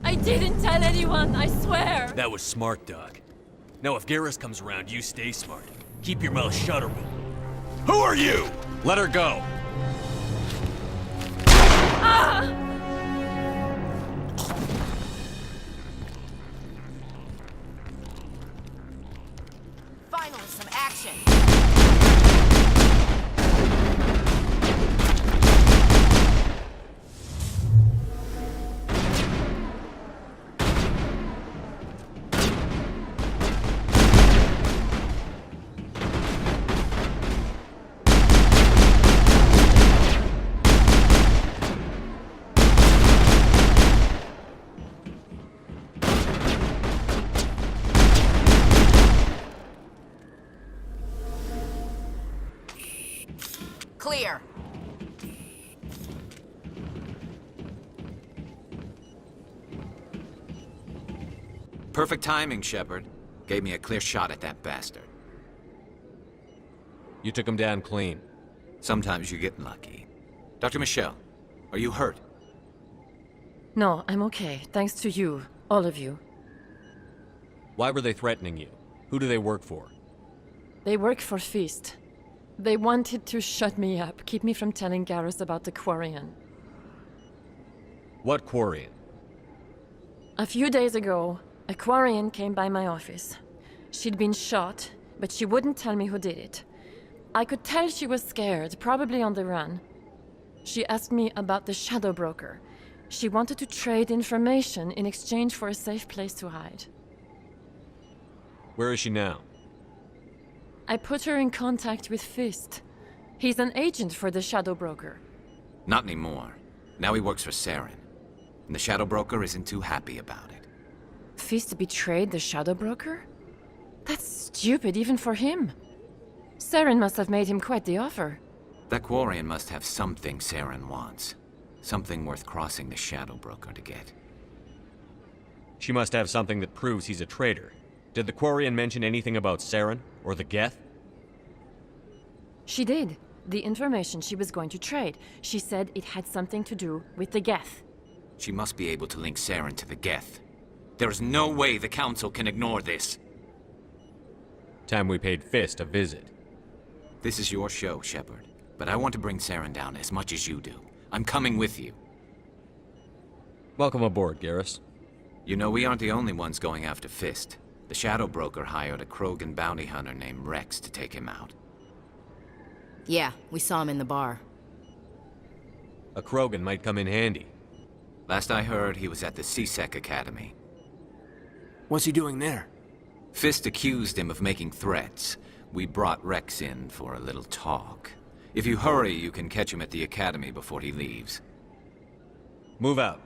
I didn't tell anyone, I swear! That was smart, Doc. Now if Garrus comes around, you stay smart. Keep your mouth shut or we'll... Who are you? Let her go. Ah! Finally, some action! Clear. Perfect timing, Shepard. Gave me a clear shot at that bastard. You took him down clean. Sometimes you get lucky. Dr. Michelle, are you hurt? No, I'm okay, thanks to you, all of you. Why were they threatening you? Who do they work for? They work for Feast. They wanted to shut me up, keep me from telling Garrus about the Quarian. What Quarian? A few days ago, a Quarian came by my office. She'd been shot, but she wouldn't tell me who did it. I could tell she was scared, probably on the run. She asked me about the Shadow Broker. She wanted to trade information in exchange for a safe place to hide. Where is she now? I put her in contact with Fist. He's an agent for the Shadow Broker. Not anymore. Now he works for Saren. And the Shadow Broker isn't too happy about it. Fist betrayed the Shadow Broker? That's stupid even for him. Saren must have made him quite the offer. That Quarian must have something Saren wants. Something worth crossing the Shadow Broker to get. She must have something that proves he's a traitor. Did the Quarian mention anything about Saren or the Geth? She did. The information she was going to trade. She said it had something to do with the Geth. She must be able to link Saren to the Geth. There is no way the Council can ignore this. Time we paid Fist a visit. This is your show, Shepard. But I want to bring Saren down as much as you do. I'm coming with you. Welcome aboard, Garrus. You know, we aren't the only ones going after Fist. The Shadow Broker hired a Krogan bounty hunter named Rex to take him out. Yeah, we saw him in the bar. A Krogan might come in handy. Last I heard, he was at the C-Sec Academy. What's he doing there? Fist accused him of making threats. We brought Rex in for a little talk. If you hurry, you can catch him at the Academy before he leaves. Move out.